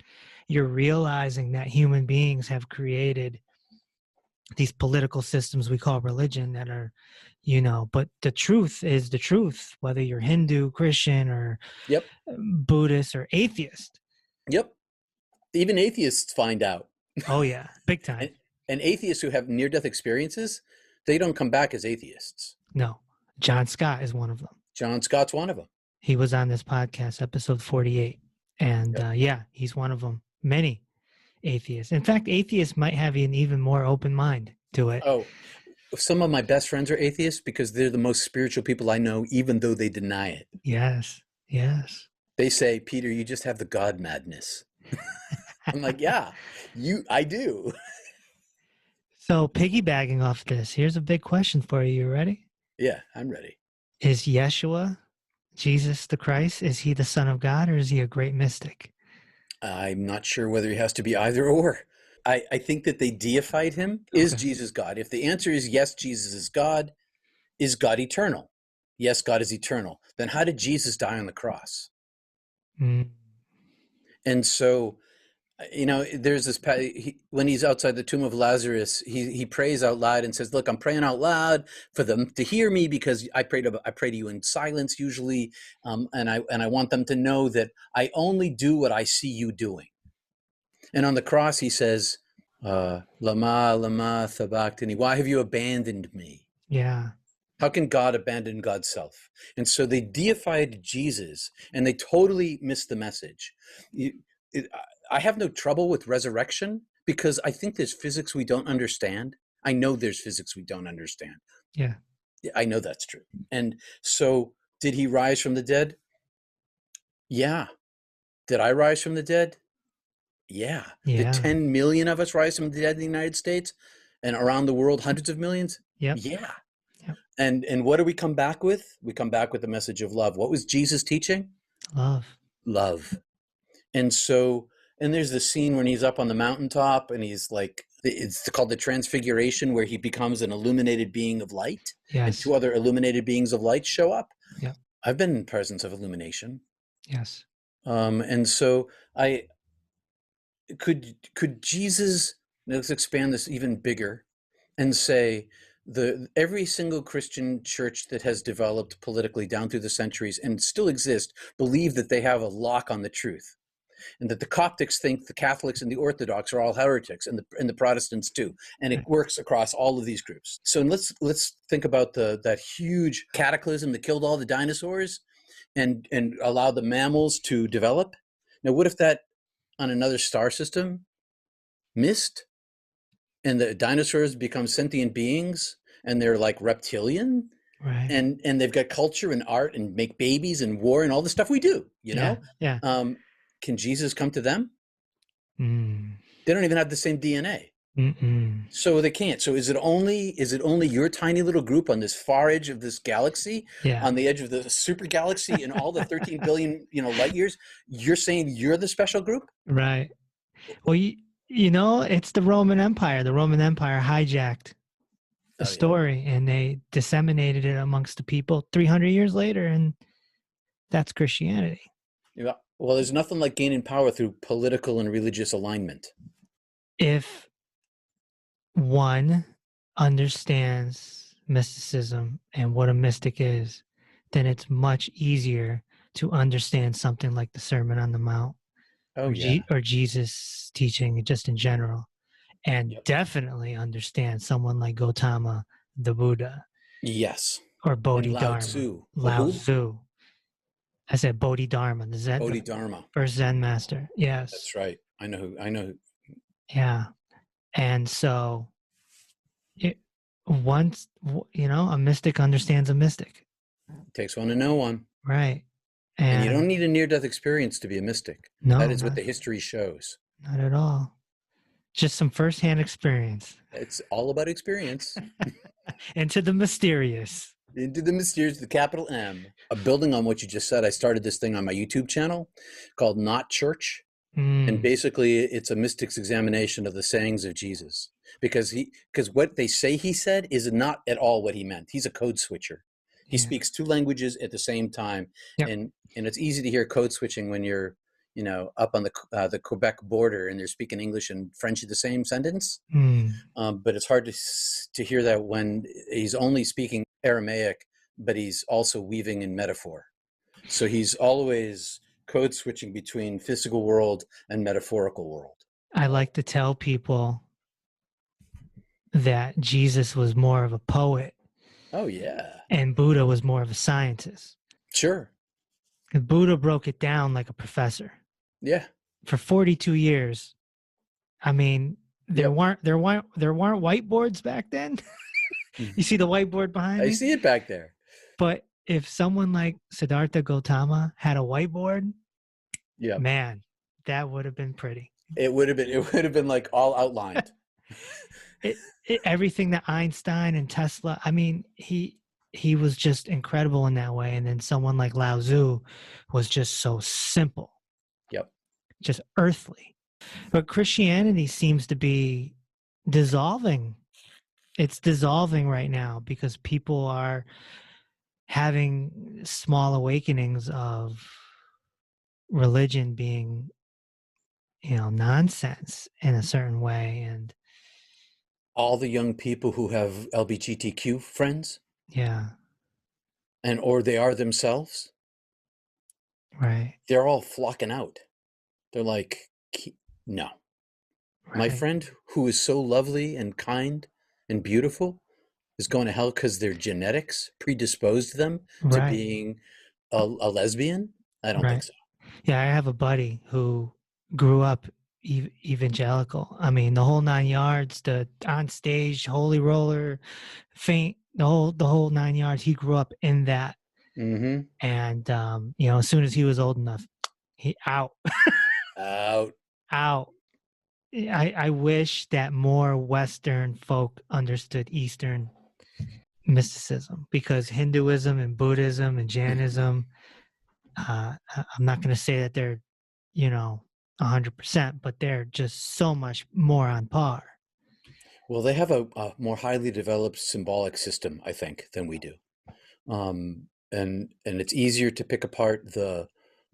You're realizing that human beings have created these political systems we call religion that are, but the truth is the truth, whether you're Hindu, Christian, or Yep. Buddhist or atheist. Yep. Even atheists find out. Oh yeah, big time. And atheists who have near-death experiences, they don't come back as atheists. No, John Scott is one of them. John Scott's one of them. He was on this podcast, episode 48. And Yep. yeah, he's one of them. Many atheists. In fact, atheists might have an even more open mind to it. Oh, some of my best friends are atheists because they're the most spiritual people I know, even though they deny it. Yes. Yes. They say, Peter, you just have the God madness. I'm like, yeah, I do. So piggybacking off this, here's a big question for you. You ready? Yeah, I'm ready. Is Yeshua, Jesus the Christ, is he the Son of God, or is he a great mystic? I'm not sure whether he has to be either or. I think that they deified him. Is Okay. Jesus God? If the answer is yes, Jesus is God eternal? Yes, God is eternal. Then how did Jesus die on the cross? Mm. And so There's this when he's outside the tomb of Lazarus, he prays out loud and says, "Look, I'm praying out loud for them to hear me, because I pray to you in silence usually, and I want them to know that I only do what I see you doing." And on the cross, he says, "Lama lama sabachthani, why have you abandoned me?" Yeah. How can God abandon God's self? And so they deified Jesus, and they totally missed the message. I have no trouble with resurrection, because I think there's physics we don't understand. I know there's physics we don't understand. Yeah. I know that's true. And so, did he rise from the dead? Yeah. Did I rise from the dead? Yeah. Did Yeah. 10 million of us rise from the dead in the United States, and around the world, hundreds of millions? Yep. Yeah. Yep. And what do we come back with? We come back with the message of love. What was Jesus teaching? Love. Love. And so, and there's the scene when he's up on the mountaintop, and he's like, it's called the Transfiguration, where he becomes an illuminated being of light. Yes. And two other illuminated beings of light show up. Yep. I've been in presence of illumination. Yes. And so could Jesus, let's expand this even bigger and say, every single Christian church that has developed politically down through the centuries and still exist believe that they have a lock on the truth, and that the Coptics think the Catholics and the Orthodox are all heretics, and the Protestants too, and it works across all of these groups. So let's think about that huge cataclysm that killed all the dinosaurs and allowed the mammals to develop. Now, what if that on another star system missed, and the dinosaurs become sentient beings, and they're like reptilian, right? And they've got culture and art and make babies and war and all the stuff we do, Yeah. Can Jesus come to them? Mm. They don't even have the same DNA. Mm-mm. So they can't. So is it only your tiny little group on this far edge of this galaxy, on the edge of the super galaxy, and all the 13 billion light years? You're saying you're the special group, right? Well, it's the Roman Empire. The Roman Empire hijacked the story, and they disseminated it amongst the people 300 years later, and that's Christianity. Yeah. Well, there's nothing like gaining power through political and religious alignment. If one understands mysticism and what a mystic is, then it's much easier to understand something like the Sermon on the Mount, or Jesus' teaching just in general, and definitely understand someone like Gautama the Buddha. Yes. Or Bodhidharma. Lao Tzu. I said Bodhidharma, the Zen. Bodhidharma. First Zen master. Yes. That's right. I know who. Yeah. And so once, a mystic understands a mystic. It takes one to know one. Right. And you don't need a near-death experience to be a mystic. No. That is what the history shows. Not at all. Just some firsthand experience. It's all about experience. Into the mysterious. Into the mysterious, the capital M. Building on what you just said, I started this thing on my YouTube channel called Not Church. And basically, it's a mystic's examination of the sayings of Jesus. Because what they say he said is not at all what he meant. He's a code switcher. He speaks two languages at the same time. Yep. And it's easy to hear code switching when you're up on the Quebec border and they're speaking English and French in the same sentence. But it's hard to hear that when he's only speaking Aramaic, but he's also weaving in metaphor. So he's always code switching between physical world and metaphorical world. I like to tell people that Jesus was more of a poet. Oh, yeah. And Buddha was more of a scientist. Sure. And Buddha broke it down like a professor. Yeah. For 42 years. I mean, there weren't whiteboards back then. You see the whiteboard behind me? I see it back there. But if someone like Siddhartha Gautama had a whiteboard, man, that would have been pretty. It would have been like all outlined. Everything that Einstein and Tesla, I mean, he was just incredible in that way. And then someone like Lao Tzu was just so simple. Yep. Just earthly. But Christianity seems to be dissolving. It's dissolving right now because people are having small awakenings of religion being nonsense in a certain way. And All the young people who have LGBTQ friends, yeah, or they are themselves, right, they're all flocking out. They're like, no. My right, friend who is so lovely and kind and beautiful is going to hell because their genetics predisposed them to right, being a lesbian? I don't think right. so. Yeah, I have a buddy who grew up evangelical. I mean, the whole 9 yards, the on stage holy roller, faint, the whole 9 yards. He grew up in that, Mm-hmm. and as soon as he was old enough, he out, Out. out. I wish that more Western folk understood Eastern mysticism, because Hinduism and Buddhism and Jainism, I'm not going to say that they're, 100%, but they're just so much more on par. Well, they have a more highly developed symbolic system, I think, than we do. And it's easier to pick apart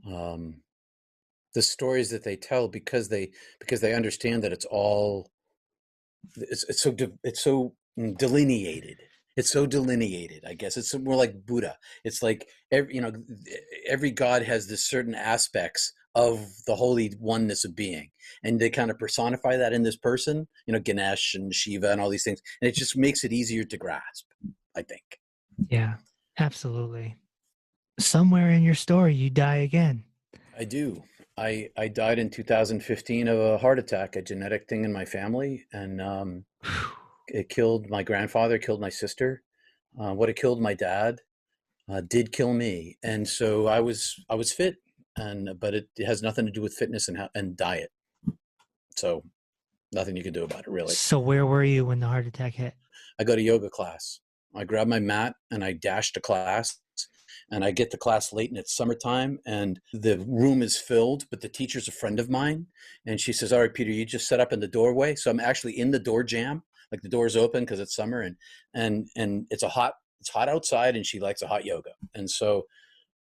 um, the stories that they tell because they understand that it's so delineated. It's so delineated, I guess. It's more like Buddha. It's like every god has this certain aspects of the holy oneness of being, and they kind of personify that in this person. Ganesh and Shiva and all these things, and it just makes it easier to grasp, I think. Yeah, absolutely. Somewhere in your story, you die again. I do. I died in 2015 of a heart attack, a genetic thing in my family, and it killed my grandfather, killed my sister. What it killed my dad did kill me, and so I was fit, but it has nothing to do with fitness and diet. So nothing you can do about it, really. So where were you when the heart attack hit? I go to yoga class. I grab my mat and I dash to class. And I get to class late and it's summertime and the room is filled, but the teacher's a friend of mine. And she says, all right, Peter, you just set up in the doorway. So I'm actually in the door jam, like the door's open because it's summer and it's hot outside and she likes a hot yoga. And so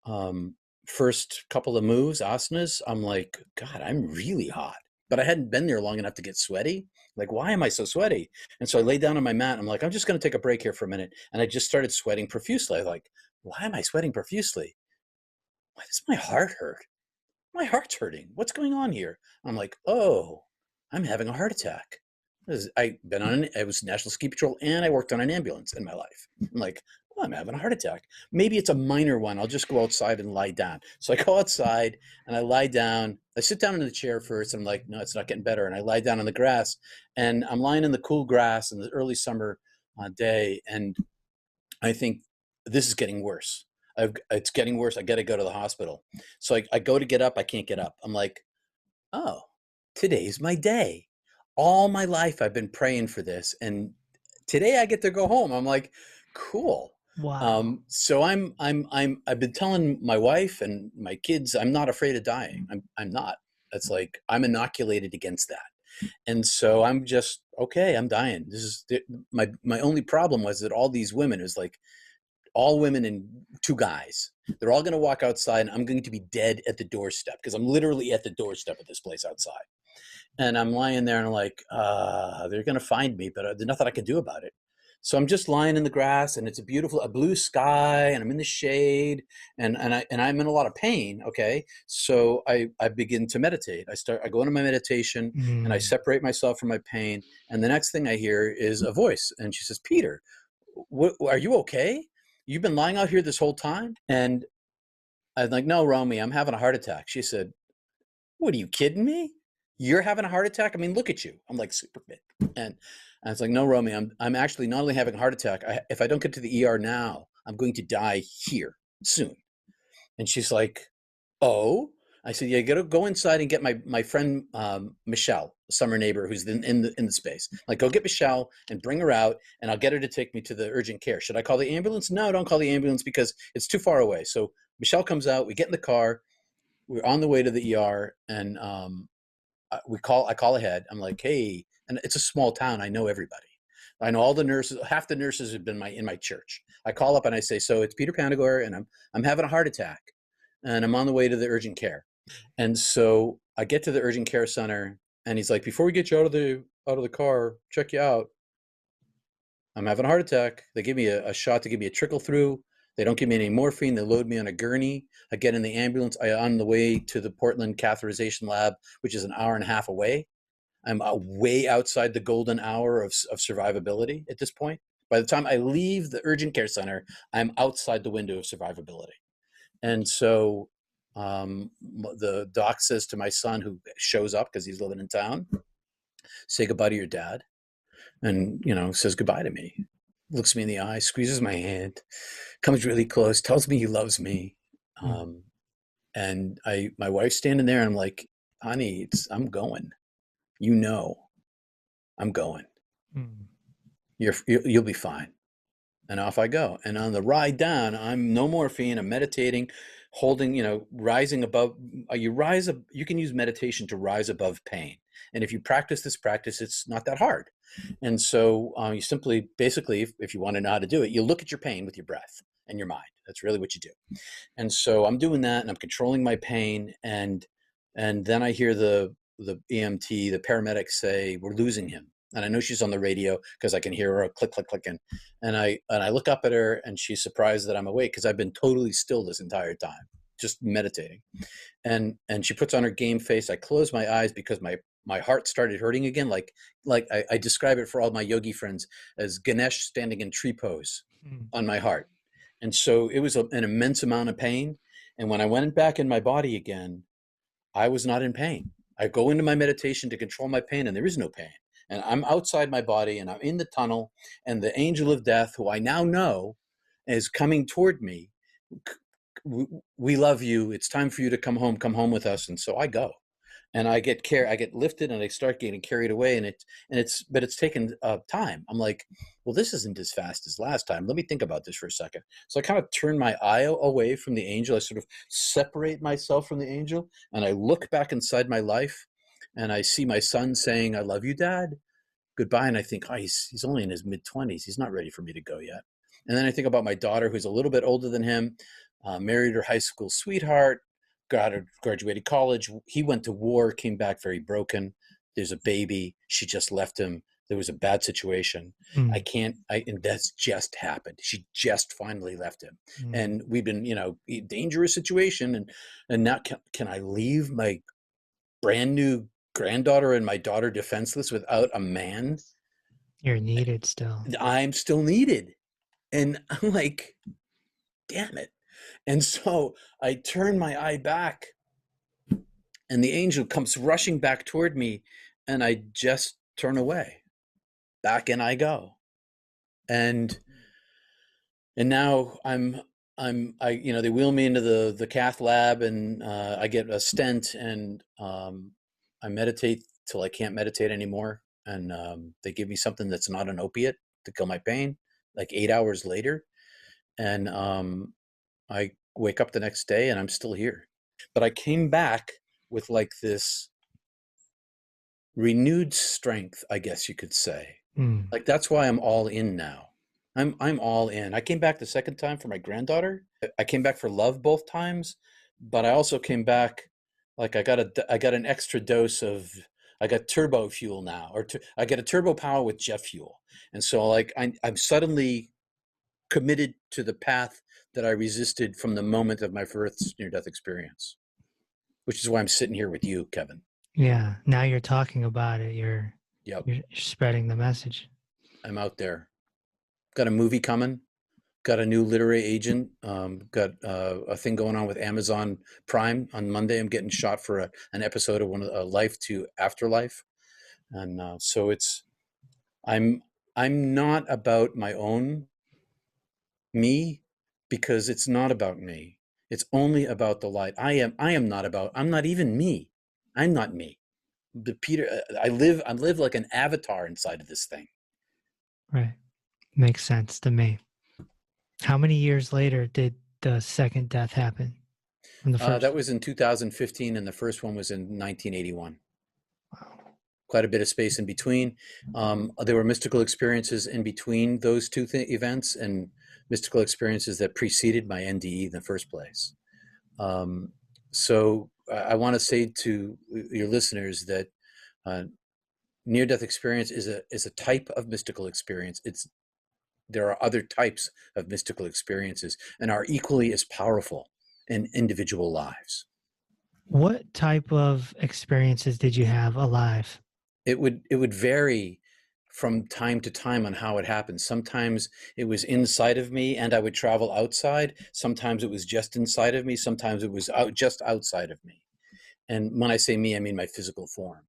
um, first couple of moves, asanas, I'm like, God, I'm really hot. But I hadn't been there long enough to get sweaty. Like, why am I so sweaty? And so I lay down on my mat. And I'm like, I'm just going to take a break here for a minute. And I just started sweating profusely. Like, why am I sweating profusely? Why does my heart hurt? My heart's hurting. What's going on here? I'm like, oh, I'm having a heart attack. I was National Ski Patrol and I worked on an ambulance in my life. I'm like, well, I'm having a heart attack. Maybe it's a minor one. I'll just go outside and lie down. So I go outside and I lie down. I sit down in the chair first. And I'm like, no, it's not getting better. And I lie down on the grass and I'm lying in the cool grass in the early summer day. And I think this is getting worse. It's getting worse. I got to go to the hospital. So I go to get up. I can't get up. I'm like, oh, today's my day. All my life I've been praying for this, and today I get to go home. I'm like, cool. Wow. So I've been telling my wife and my kids I'm not afraid of dying. I'm not. It's like I'm inoculated against that, and so I'm just okay. I'm dying. This is my only problem was that all these women, it was like all women and two guys. They're all going to walk outside, and I'm going to be dead at the doorstep because I'm literally at the doorstep of this place outside. And I'm lying there, and I'm like, they're going to find me, but there's nothing I can do about it. So I'm just lying in the grass, and it's a blue sky, and I'm in the shade, and I'm in a lot of pain. Okay, so I begin to meditate. I go into my meditation, and I Mm. separate myself from my pain. And the next thing I hear is a voice, and she says, "Peter, are you okay? You've been lying out here this whole time?" And I'm like, "No, Romy, I'm having a heart attack." She said, "What, are you kidding me? You're having a heart attack? I mean, look at you." I'm like super fit. And I was like, "No, Romy, I'm actually not only having a heart attack, if I don't get to the ER now, I'm going to die here soon." And she's like, "Oh." I said, "Yeah, you gotta go inside and get my friend Michelle, a summer neighbor who's in the space. Like, go get Michelle and bring her out, and I'll get her to take me to the urgent care. Should I call the ambulance? No, don't call the ambulance because it's too far away." So Michelle comes out. We get in the car. We're on the way to the ER, and I call ahead. I'm like, "Hey," and it's a small town. I know everybody. I know all the nurses. Half the nurses have been in my church. I call up and I say, "So it's Peter Panagore, and I'm having a heart attack, and I'm on the way to the urgent care." And so I get to the urgent care center, and he's like, before we get you out of the car, check you out. I'm having a heart attack. They give me a shot to give me a trickle through. They don't give me any morphine. They load me on a gurney. I get in the ambulance. I'm on the way to the Portland catheterization lab, which is an hour and a half away. I'm way outside the golden hour of survivability at this point. By the time I leave the urgent care center, I'm outside the window of survivability. And so the doc says to my son, who shows up because he's living in town, say goodbye to your dad. And, says goodbye to me, looks me in the eye, squeezes my hand, comes really close, tells me he loves me. And my wife's standing there, and I'm like, honey, I'm going. I'm going. You'll be fine. And off I go. And on the ride down, I'm no morphine. I'm meditating, holding, rising above. You can use meditation to rise above pain. And if you practice this practice, it's not that hard. And so you simply, basically, if you want to know how to do it, you look at your pain with your breath and your mind. That's really what you do. And so I'm doing that, and I'm controlling my pain. And then I hear the EMT, the paramedics say, we're losing him. And I know she's on the radio because I can hear her click, click, clicking. And I look up at her, and she's surprised that I'm awake because I've been totally still this entire time, just meditating. And she puts on her game face. I close my eyes because my heart started hurting again. Like I describe it for all my yogi friends as Ganesh standing in tree pose on my heart. And so it was an immense amount of pain. And when I went back in my body again, I was not in pain. I go into my meditation to control my pain, and there is no pain. And I'm outside my body, and I'm in the tunnel, and the angel of death, who I now know is coming toward me. We love you. It's time for you to come home with us. And so I go, and I get lifted, and I start getting carried away. But it's taken time. I'm like, well, this isn't as fast as last time. Let me think about this for a second. So I kind of turn my eye away from the angel. I sort of separate myself from the angel, and I look back inside my life, and I see my son saying, I love you, Dad. Goodbye. And I think, oh, he's only in his mid-20s. He's not ready for me to go yet. And then I think about my daughter, who's a little bit older than him, married her high school sweetheart, graduated college. He went to war, came back very broken. There's a baby. She just left him. There was a bad situation. And that's just happened. She just finally left him. And we've been, dangerous situation. And now can I leave my brand new granddaughter and my daughter defenseless without a man? You're needed still. I'm still needed. And I'm like, damn it. And so I turn my eye back, and the angel comes rushing back toward me, and I just turn away. Back in I go. And now they wheel me into the cath lab, and I get a stent, and I meditate till I can't meditate anymore. And they give me something that's not an opiate to kill my pain, like 8 hours later. And I wake up the next day, and I'm still here. But I came back with like this renewed strength, I guess you could say. Like, that's why I'm all in now. I'm all in. I came back the second time for my granddaughter. I came back for love both times, but I also came back like I got an extra dose of, I got turbo fuel now, I get a turbo power with jet fuel. And so like I'm suddenly committed to the path that I resisted from the moment of my first near-death experience, which is why I'm sitting here with you, Kevin. Yeah. Now you're talking about it. You're spreading the message. I'm out there. Got a movie coming. Got a new literary agent. Got a thing going on with Amazon Prime on Monday. I'm getting shot for an episode of one of Life to Afterlife, and so I'm not about my own me, because it's not about me. It's only about the light. I'm not even me. I'm not me. But Peter, I live like an avatar inside of this thing. Right. Makes sense to me. How many years later did the second death happen from the first? That was in 2015, and the first one was in 1981. Wow. Quite a bit of space in between. There were mystical experiences in between those two events, and mystical experiences that preceded my NDE in the first place. So I want to say to your listeners that uh, near-death experience is a type of mystical experience. There are other types of mystical experiences and are equally as powerful in individual lives. What type of experiences did you have alive? It would vary from time to time on how it happened. Sometimes it was inside of me and I would travel outside. Sometimes it was just inside of me. Sometimes it was just outside of me. And when I say me, I mean my physical form.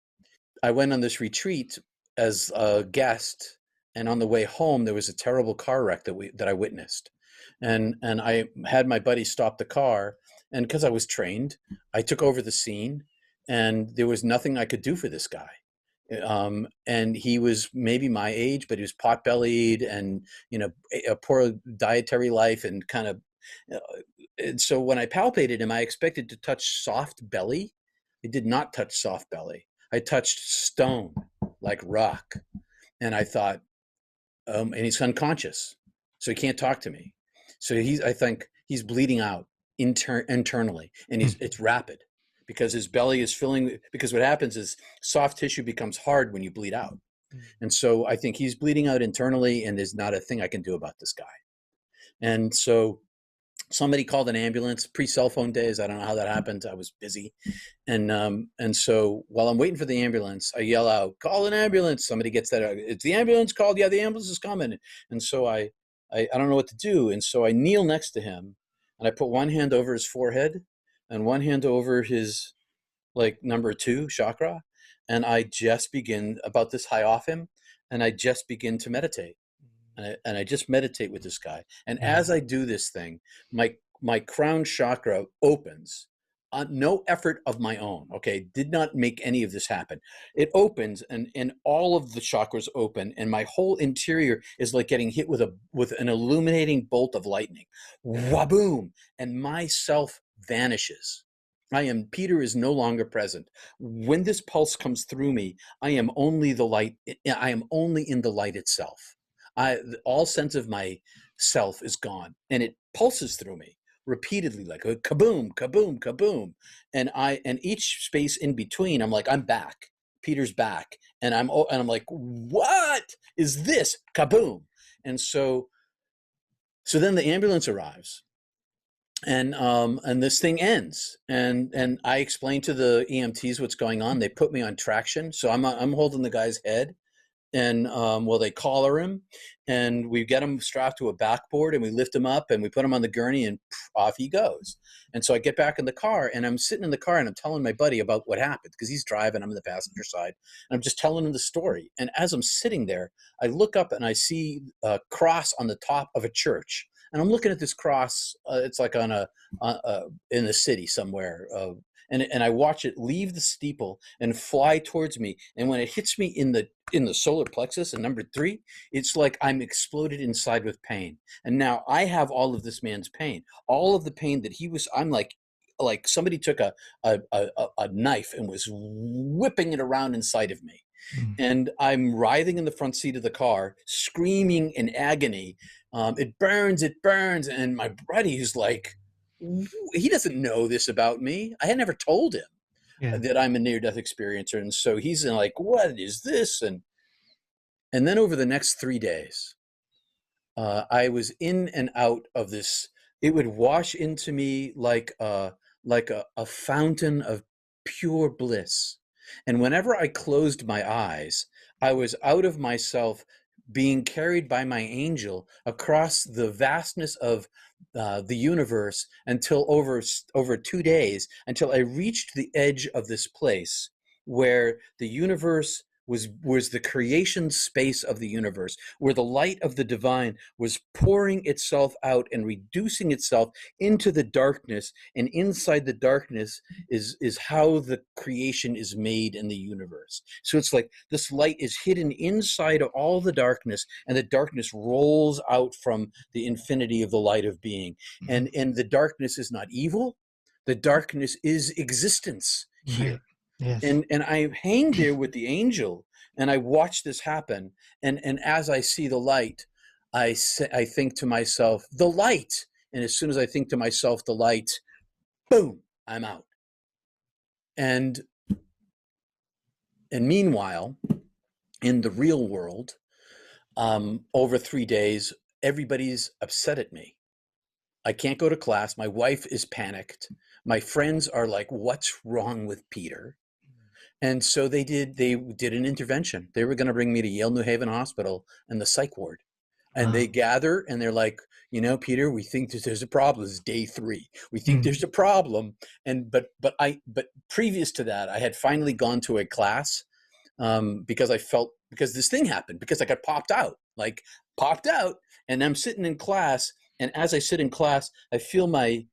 I went on this retreat as a guest, and on the way home there was a terrible car wreck that I witnessed. And I had my buddy stop the car, and because I was trained, I took over the scene, and there was nothing I could do for this guy. And he was maybe my age, but he was pot-bellied and, a poor dietary life and kind of. Uh, and so when I palpated him, I expected to touch soft belly. I did not touch soft belly. I touched stone, like rock, and I thought, and he's unconscious, so he can't talk to me. So I think he's bleeding out internally, and it's rapid because his belly is filling. Because what happens is soft tissue becomes hard when you bleed out, and so I think he's bleeding out internally, and there's not a thing I can do about this guy. And so somebody called an ambulance. Pre-cell phone days, I don't know how that happened. I was busy, and so while I'm waiting for the ambulance, I yell out, "Call an ambulance!" Somebody gets that. It's the ambulance called. Yeah, the ambulance is coming. And so I don't know what to do, and so I kneel next to him, and I put one hand over his forehead, and one hand over his like number 2 chakra, and I just begin about this high off him, and I just begin to meditate. And I just meditate with this guy. And as I do this thing, my crown chakra opens on no effort of my own. Okay, did not make any of this happen. It opens, and all of the chakras open, and my whole interior is like getting hit with an illuminating bolt of lightning. Waboom! And myself vanishes. Peter is no longer present. When this pulse comes through me, I am only the light. I am only in the light itself. All sense of my self is gone, and it pulses through me repeatedly, like a kaboom, kaboom, kaboom. And each space in between, I'm like, I'm back. Peter's back, and I'm like, what is this? Kaboom! And so then the ambulance arrives, and this thing ends, and I explain to the EMTs what's going on. They put me on traction, so I'm holding the guy's head. And they collar him, and we get him strapped to a backboard, and we lift him up, and we put him on the gurney, and off he goes. And so I get back in the car, and I'm sitting in the car, and I'm telling my buddy about what happened, because he's driving, I'm in the passenger side, and I'm just telling him the story. And as I'm sitting there, I look up and I see a cross on the top of a church. And I'm looking at this cross. It's like on in the city somewhere. And I watch it leave the steeple and fly towards me. And when it hits me in the solar plexus and number 3, it's like I'm exploded inside with pain. And now I have all of this man's pain, all of the pain that I'm like somebody took a knife and was whipping it around inside of me. And I'm writhing in the front seat of the car, screaming in agony. It burns, it burns. And my buddy is like, he doesn't know this about me. I had never told him that I'm a near-death experiencer. And so he's like, what is this? And then over the next 3 days, I was in and out of this. It would wash into me like a fountain of pure bliss. And whenever I closed my eyes, I was out of myself, being carried by my angel across the vastness of the universe until over 2 days, until I reached the edge of this place where the universe was the creation space of the universe, where the light of the divine was pouring itself out and reducing itself into the darkness, and inside the darkness is how the creation is made in the universe. So it's like this light is hidden inside of all the darkness, and the darkness rolls out from the infinity of the light of being. And the darkness is not evil. The darkness is existence here. Right. Yes. And I hang there with the angel, and I watch this happen. And as I see the light, I think to myself, the light. And as soon as I think to myself, the light, boom, I'm out. And meanwhile, in the real world, over 3 days, everybody's upset at me. I can't go to class. My wife is panicked. My friends are like, what's wrong with Peter? And so they did an intervention. They were going to bring me to Yale New Haven Hospital and the psych ward. And they gather and they're like, Peter, we think that there's a problem. It's day 3. We think there's a problem. And but previous to that, I had finally gone to a class because this thing happened, because I got popped out, and I'm sitting in class. And as I sit in class, I feel my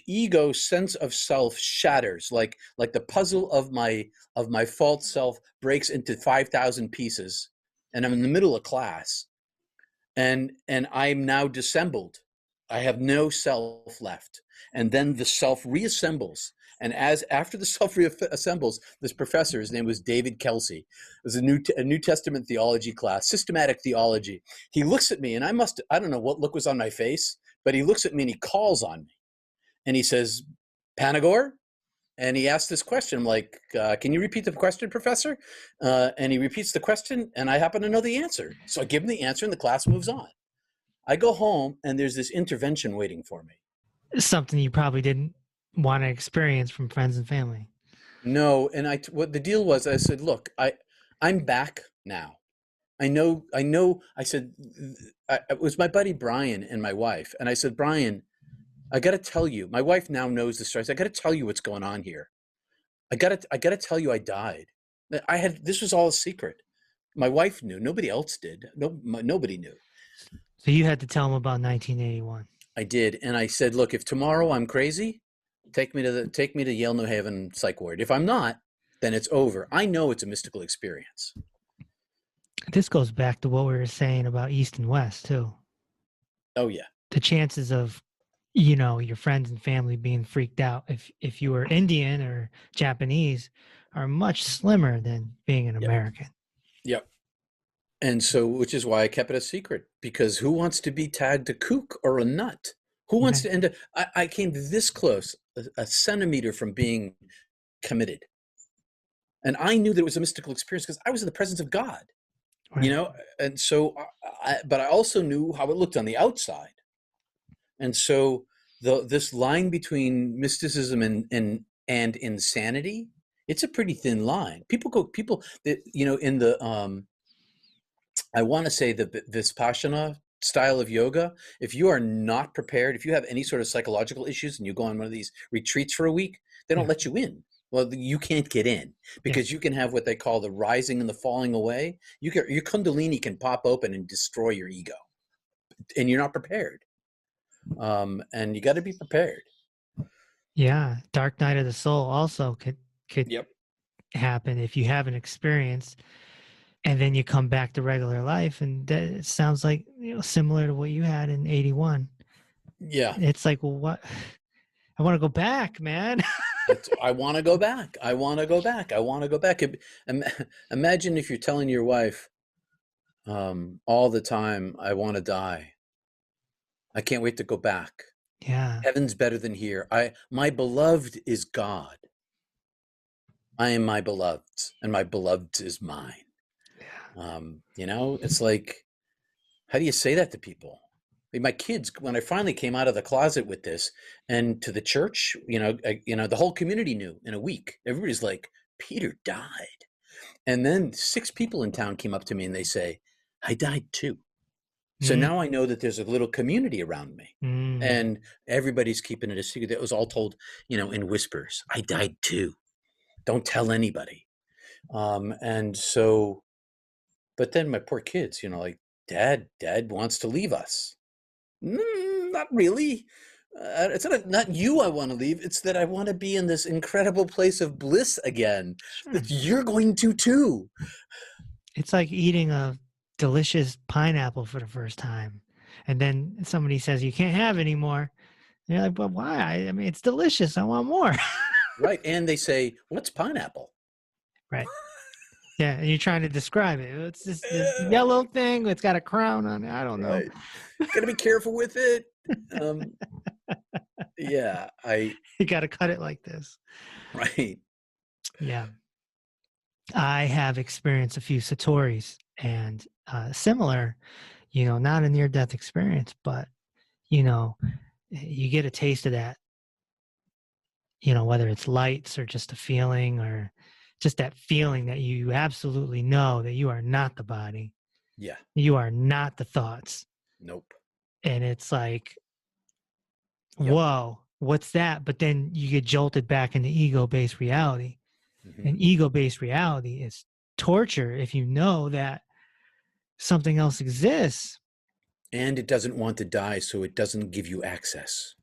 ego sense of self shatters, like the puzzle of my false self breaks into 5,000 pieces, and I'm in the middle of class, and I'm now dissembled. I have no self left, and then the self reassembles. And after the self reassembles, this professor, his name was David Kelsey, it was a New Testament theology class, systematic theology. He looks at me, and I don't know what look was on my face, but he looks at me and he calls on me. And he says, Panagore? And he asked this question. I'm like, can you repeat the question, professor? And he repeats the question, and I happen to know the answer. So I give him the answer, and the class moves on. I go home, and there's this intervention waiting for me. Something you probably didn't want to experience from friends and family. No, and what the deal was, I said, look, I'm back now. I know. I said, it was my buddy Brian and my wife, and I said, Brian, I got to tell you, my wife now knows the story. I got to tell you what's going on here. I got to tell you I died. This was all a secret. My wife knew. Nobody else did. Nobody knew. So you had to tell them about 1981. I did. And I said, look, if tomorrow I'm crazy, take me to Yale New Haven psych ward. If I'm not, then it's over. I know it's a mystical experience. This goes back to what we were saying about East and West too. Oh yeah. The chances of, your friends and family being freaked out if you were Indian or Japanese are much slimmer than being an American. Yep. And so, which is why I kept it a secret, because who wants to be tagged a kook or a nut? Who wants to end up? I came this close, a centimeter from being committed. And I knew that it was a mystical experience because I was in the presence of God, and so, but I also knew how it looked on the outside. And so this line between mysticism and insanity, it's a pretty thin line. People in the, I want to say the Vipassana style of yoga, if you are not prepared, if you have any sort of psychological issues and you go on one of these retreats for a week, they don't let you in. Well, you can't get in because you can have what they call the rising and the falling away. Your kundalini can pop open and destroy your ego, and you're not prepared. And you got to be prepared. Yeah, dark night of the soul also could happen if you haven't experienced, and then you come back to regular life, and it sounds like similar to what you had in 81. Yeah, it's like, well, what? I want to go back, man. I want to go back. I want to go back. I want to go back. Imagine if you're telling your wife all the time, I want to die. I can't wait to go back. Yeah. Heaven's better than here. My beloved is God. I am my beloved's, and my beloved is mine. Yeah. It's like, how do you say that to people? I mean, my kids, when I finally came out of the closet with this and to the church, the whole community knew in a week. Everybody's like, Peter died. And then 6 people in town came up to me and they say, I died too. So now I know that there's a little community around me, and everybody's keeping it a secret. It was all told, in whispers. I died too. Don't tell anybody. And so, but then my poor kids, like, Dad wants to leave us. Not really. It's not you I want to leave. It's that I want to be in this incredible place of bliss again. That you're going to too. It's like eating a delicious pineapple for the first time, and then somebody says you can't have any more. You're like, but why? I mean, it's delicious. I want more. Right. And they say, what's pineapple? Right. Yeah, and you're trying to describe it. It's this yellow thing. It's got a crown on it. I don't know. Gotta be careful with it. Yeah, you got to cut it like this. Right. Yeah. I have experienced a few Satoris and similar, not a near-death experience, but, you get a taste of that, whether it's lights or just a feeling or just that feeling that you absolutely know that you are not the body, Yeah. you are not the thoughts. Nope. And it's like, Yep. whoa, what's that? But then you get jolted back into ego-based reality. Hmm. And ego-based reality is torture if you know that something else exists. And it doesn't want to die, so it doesn't give you access.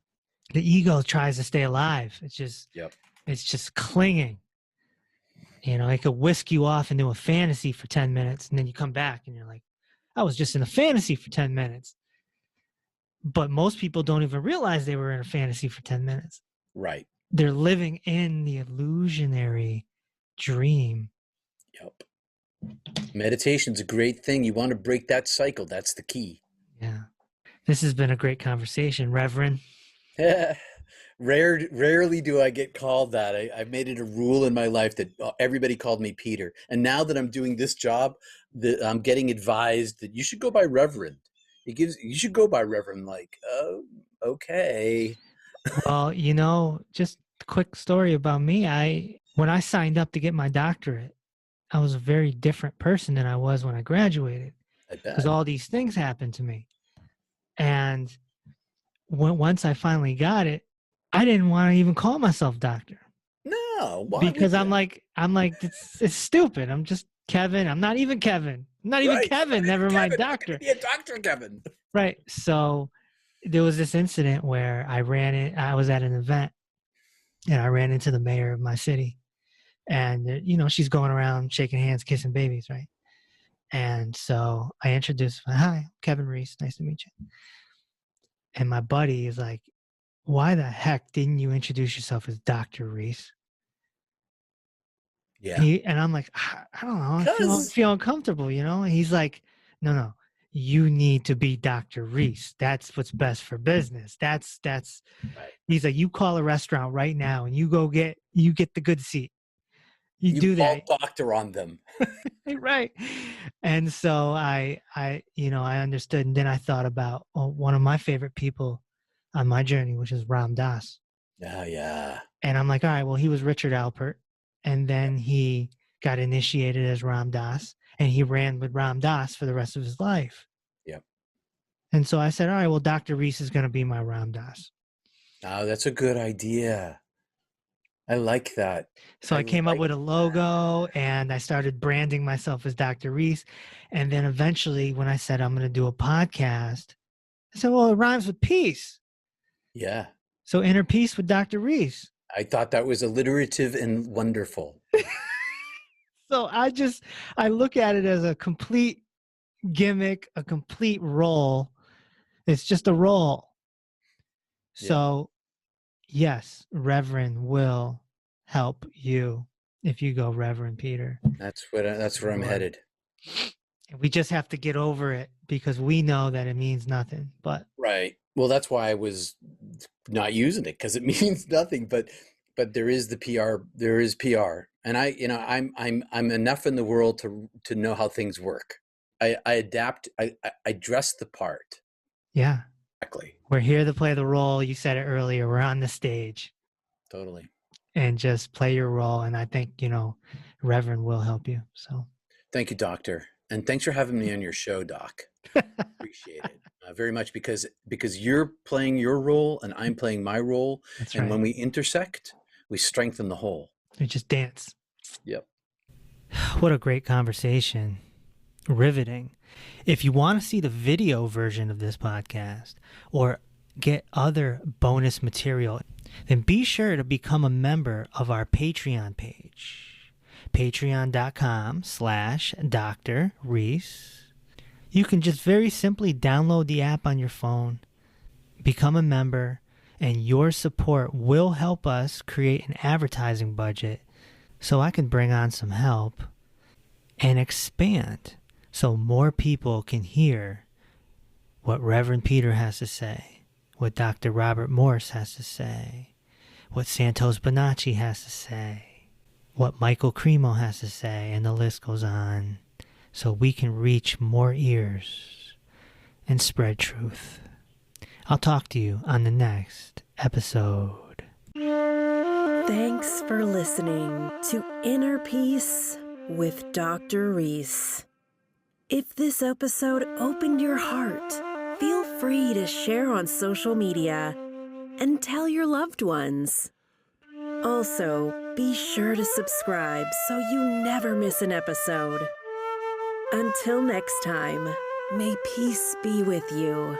The ego tries to stay alive. Yep. It's just clinging. It could whisk you off into a fantasy for 10 minutes, and then you come back and you're like, I was just in a fantasy for 10 minutes. But most people don't even realize they were in a fantasy for 10 minutes. Right. They're living in the illusionary dream. Yep. Meditation's a great thing. You want to break that cycle. That's the key. Yeah. This has been a great conversation, Reverend. Rarely do I get called that. I've made it a rule in my life that everybody called me Peter. And now that I'm doing this job, that I'm getting advised that you should go by Reverend. You should go by Reverend. Like, oh, okay. Well, just a quick story about me. When I signed up to get my doctorate, I was a very different person than I was when I graduated I because bet. all these things happened to me. And once I finally got it, I didn't want to even call myself doctor No, why would because you? I'm like, it's stupid. I'm just Kevin. I'm not even Kevin. I'm not even Right. Kevin. Never mind Kevin, how can you doctor. be a doctor, Kevin? Right. So there was this incident where I was at an event and I ran into the mayor of my city. And, she's going around shaking hands, kissing babies, right? And so I introduced, hi, Kevin Reese. Nice to meet you. And my buddy is like, why the heck didn't you introduce yourself as Dr. Reese? Yeah. And I'm like, I don't know. I Because feel uncomfortable, And he's like, no, you need to be Dr. Reese. That's what's best for business. right. He's like, you call a restaurant right now and you get the good seat. You You do call that. doctor on them. Right. And so I understood. And then I thought about one of my favorite people on my journey, which is Ram Dass. Yeah, yeah. And I'm like, all right, well, he was Richard Alpert. And then he got initiated as Ram Dass and he ran with Ram Dass for the rest of his life. Yep. And so I said, all right, well, Dr. Reese is going to be my Ram Dass. Oh, that's a good idea. I like that. So I came up with a logo and I started branding myself as Dr. Reese. And then eventually, when I said I'm going to do a podcast, I said, well, it rhymes with peace. Yeah. So inner peace with Dr. Reese. I thought that was alliterative and wonderful. So I look at it as a complete gimmick, a complete role. It's just a role. So yes, Reverend will help you if you go Reverend Peter. That's where I'm headed. We just have to get over it because we know that it means nothing. But Right. Well, that's why I was not using it because it means nothing. But there is the PR. There is PR, and I'm enough in the world to know how things work. I adapt. I dress the part. Yeah. Exactly. We're here to play the role. You said it earlier. We're on the stage. Totally. And just play your role. And I think, Reverend will help you. So thank you, Doctor. And thanks for having me on your show, Doc. Appreciate it very much because you're playing your role and I'm playing my role. That's and right. when we intersect, we strengthen the whole. We just dance. Yep. What a great conversation. Riveting. If you want to see the video version of this podcast or get other bonus material, then be sure to become a member of our Patreon page, patreon.com/Dr. Reese. You can just very simply download the app on your phone, become a member, and your support will help us create an advertising budget so I can bring on some help and expand so more people can hear what Reverend Peter has to say, what Dr. Robert Morse has to say, what Santos Bonacci has to say. what Michael Cremo has to say, and the list goes on, so we can reach more ears and spread truth. I'll talk to you on the next episode. Thanks for listening to Inner Peace with Dr. Reese. If this episode opened your heart, feel free to share on social media and tell your loved ones. Also, be sure to subscribe so you never miss an episode. Until next time, may peace be with you.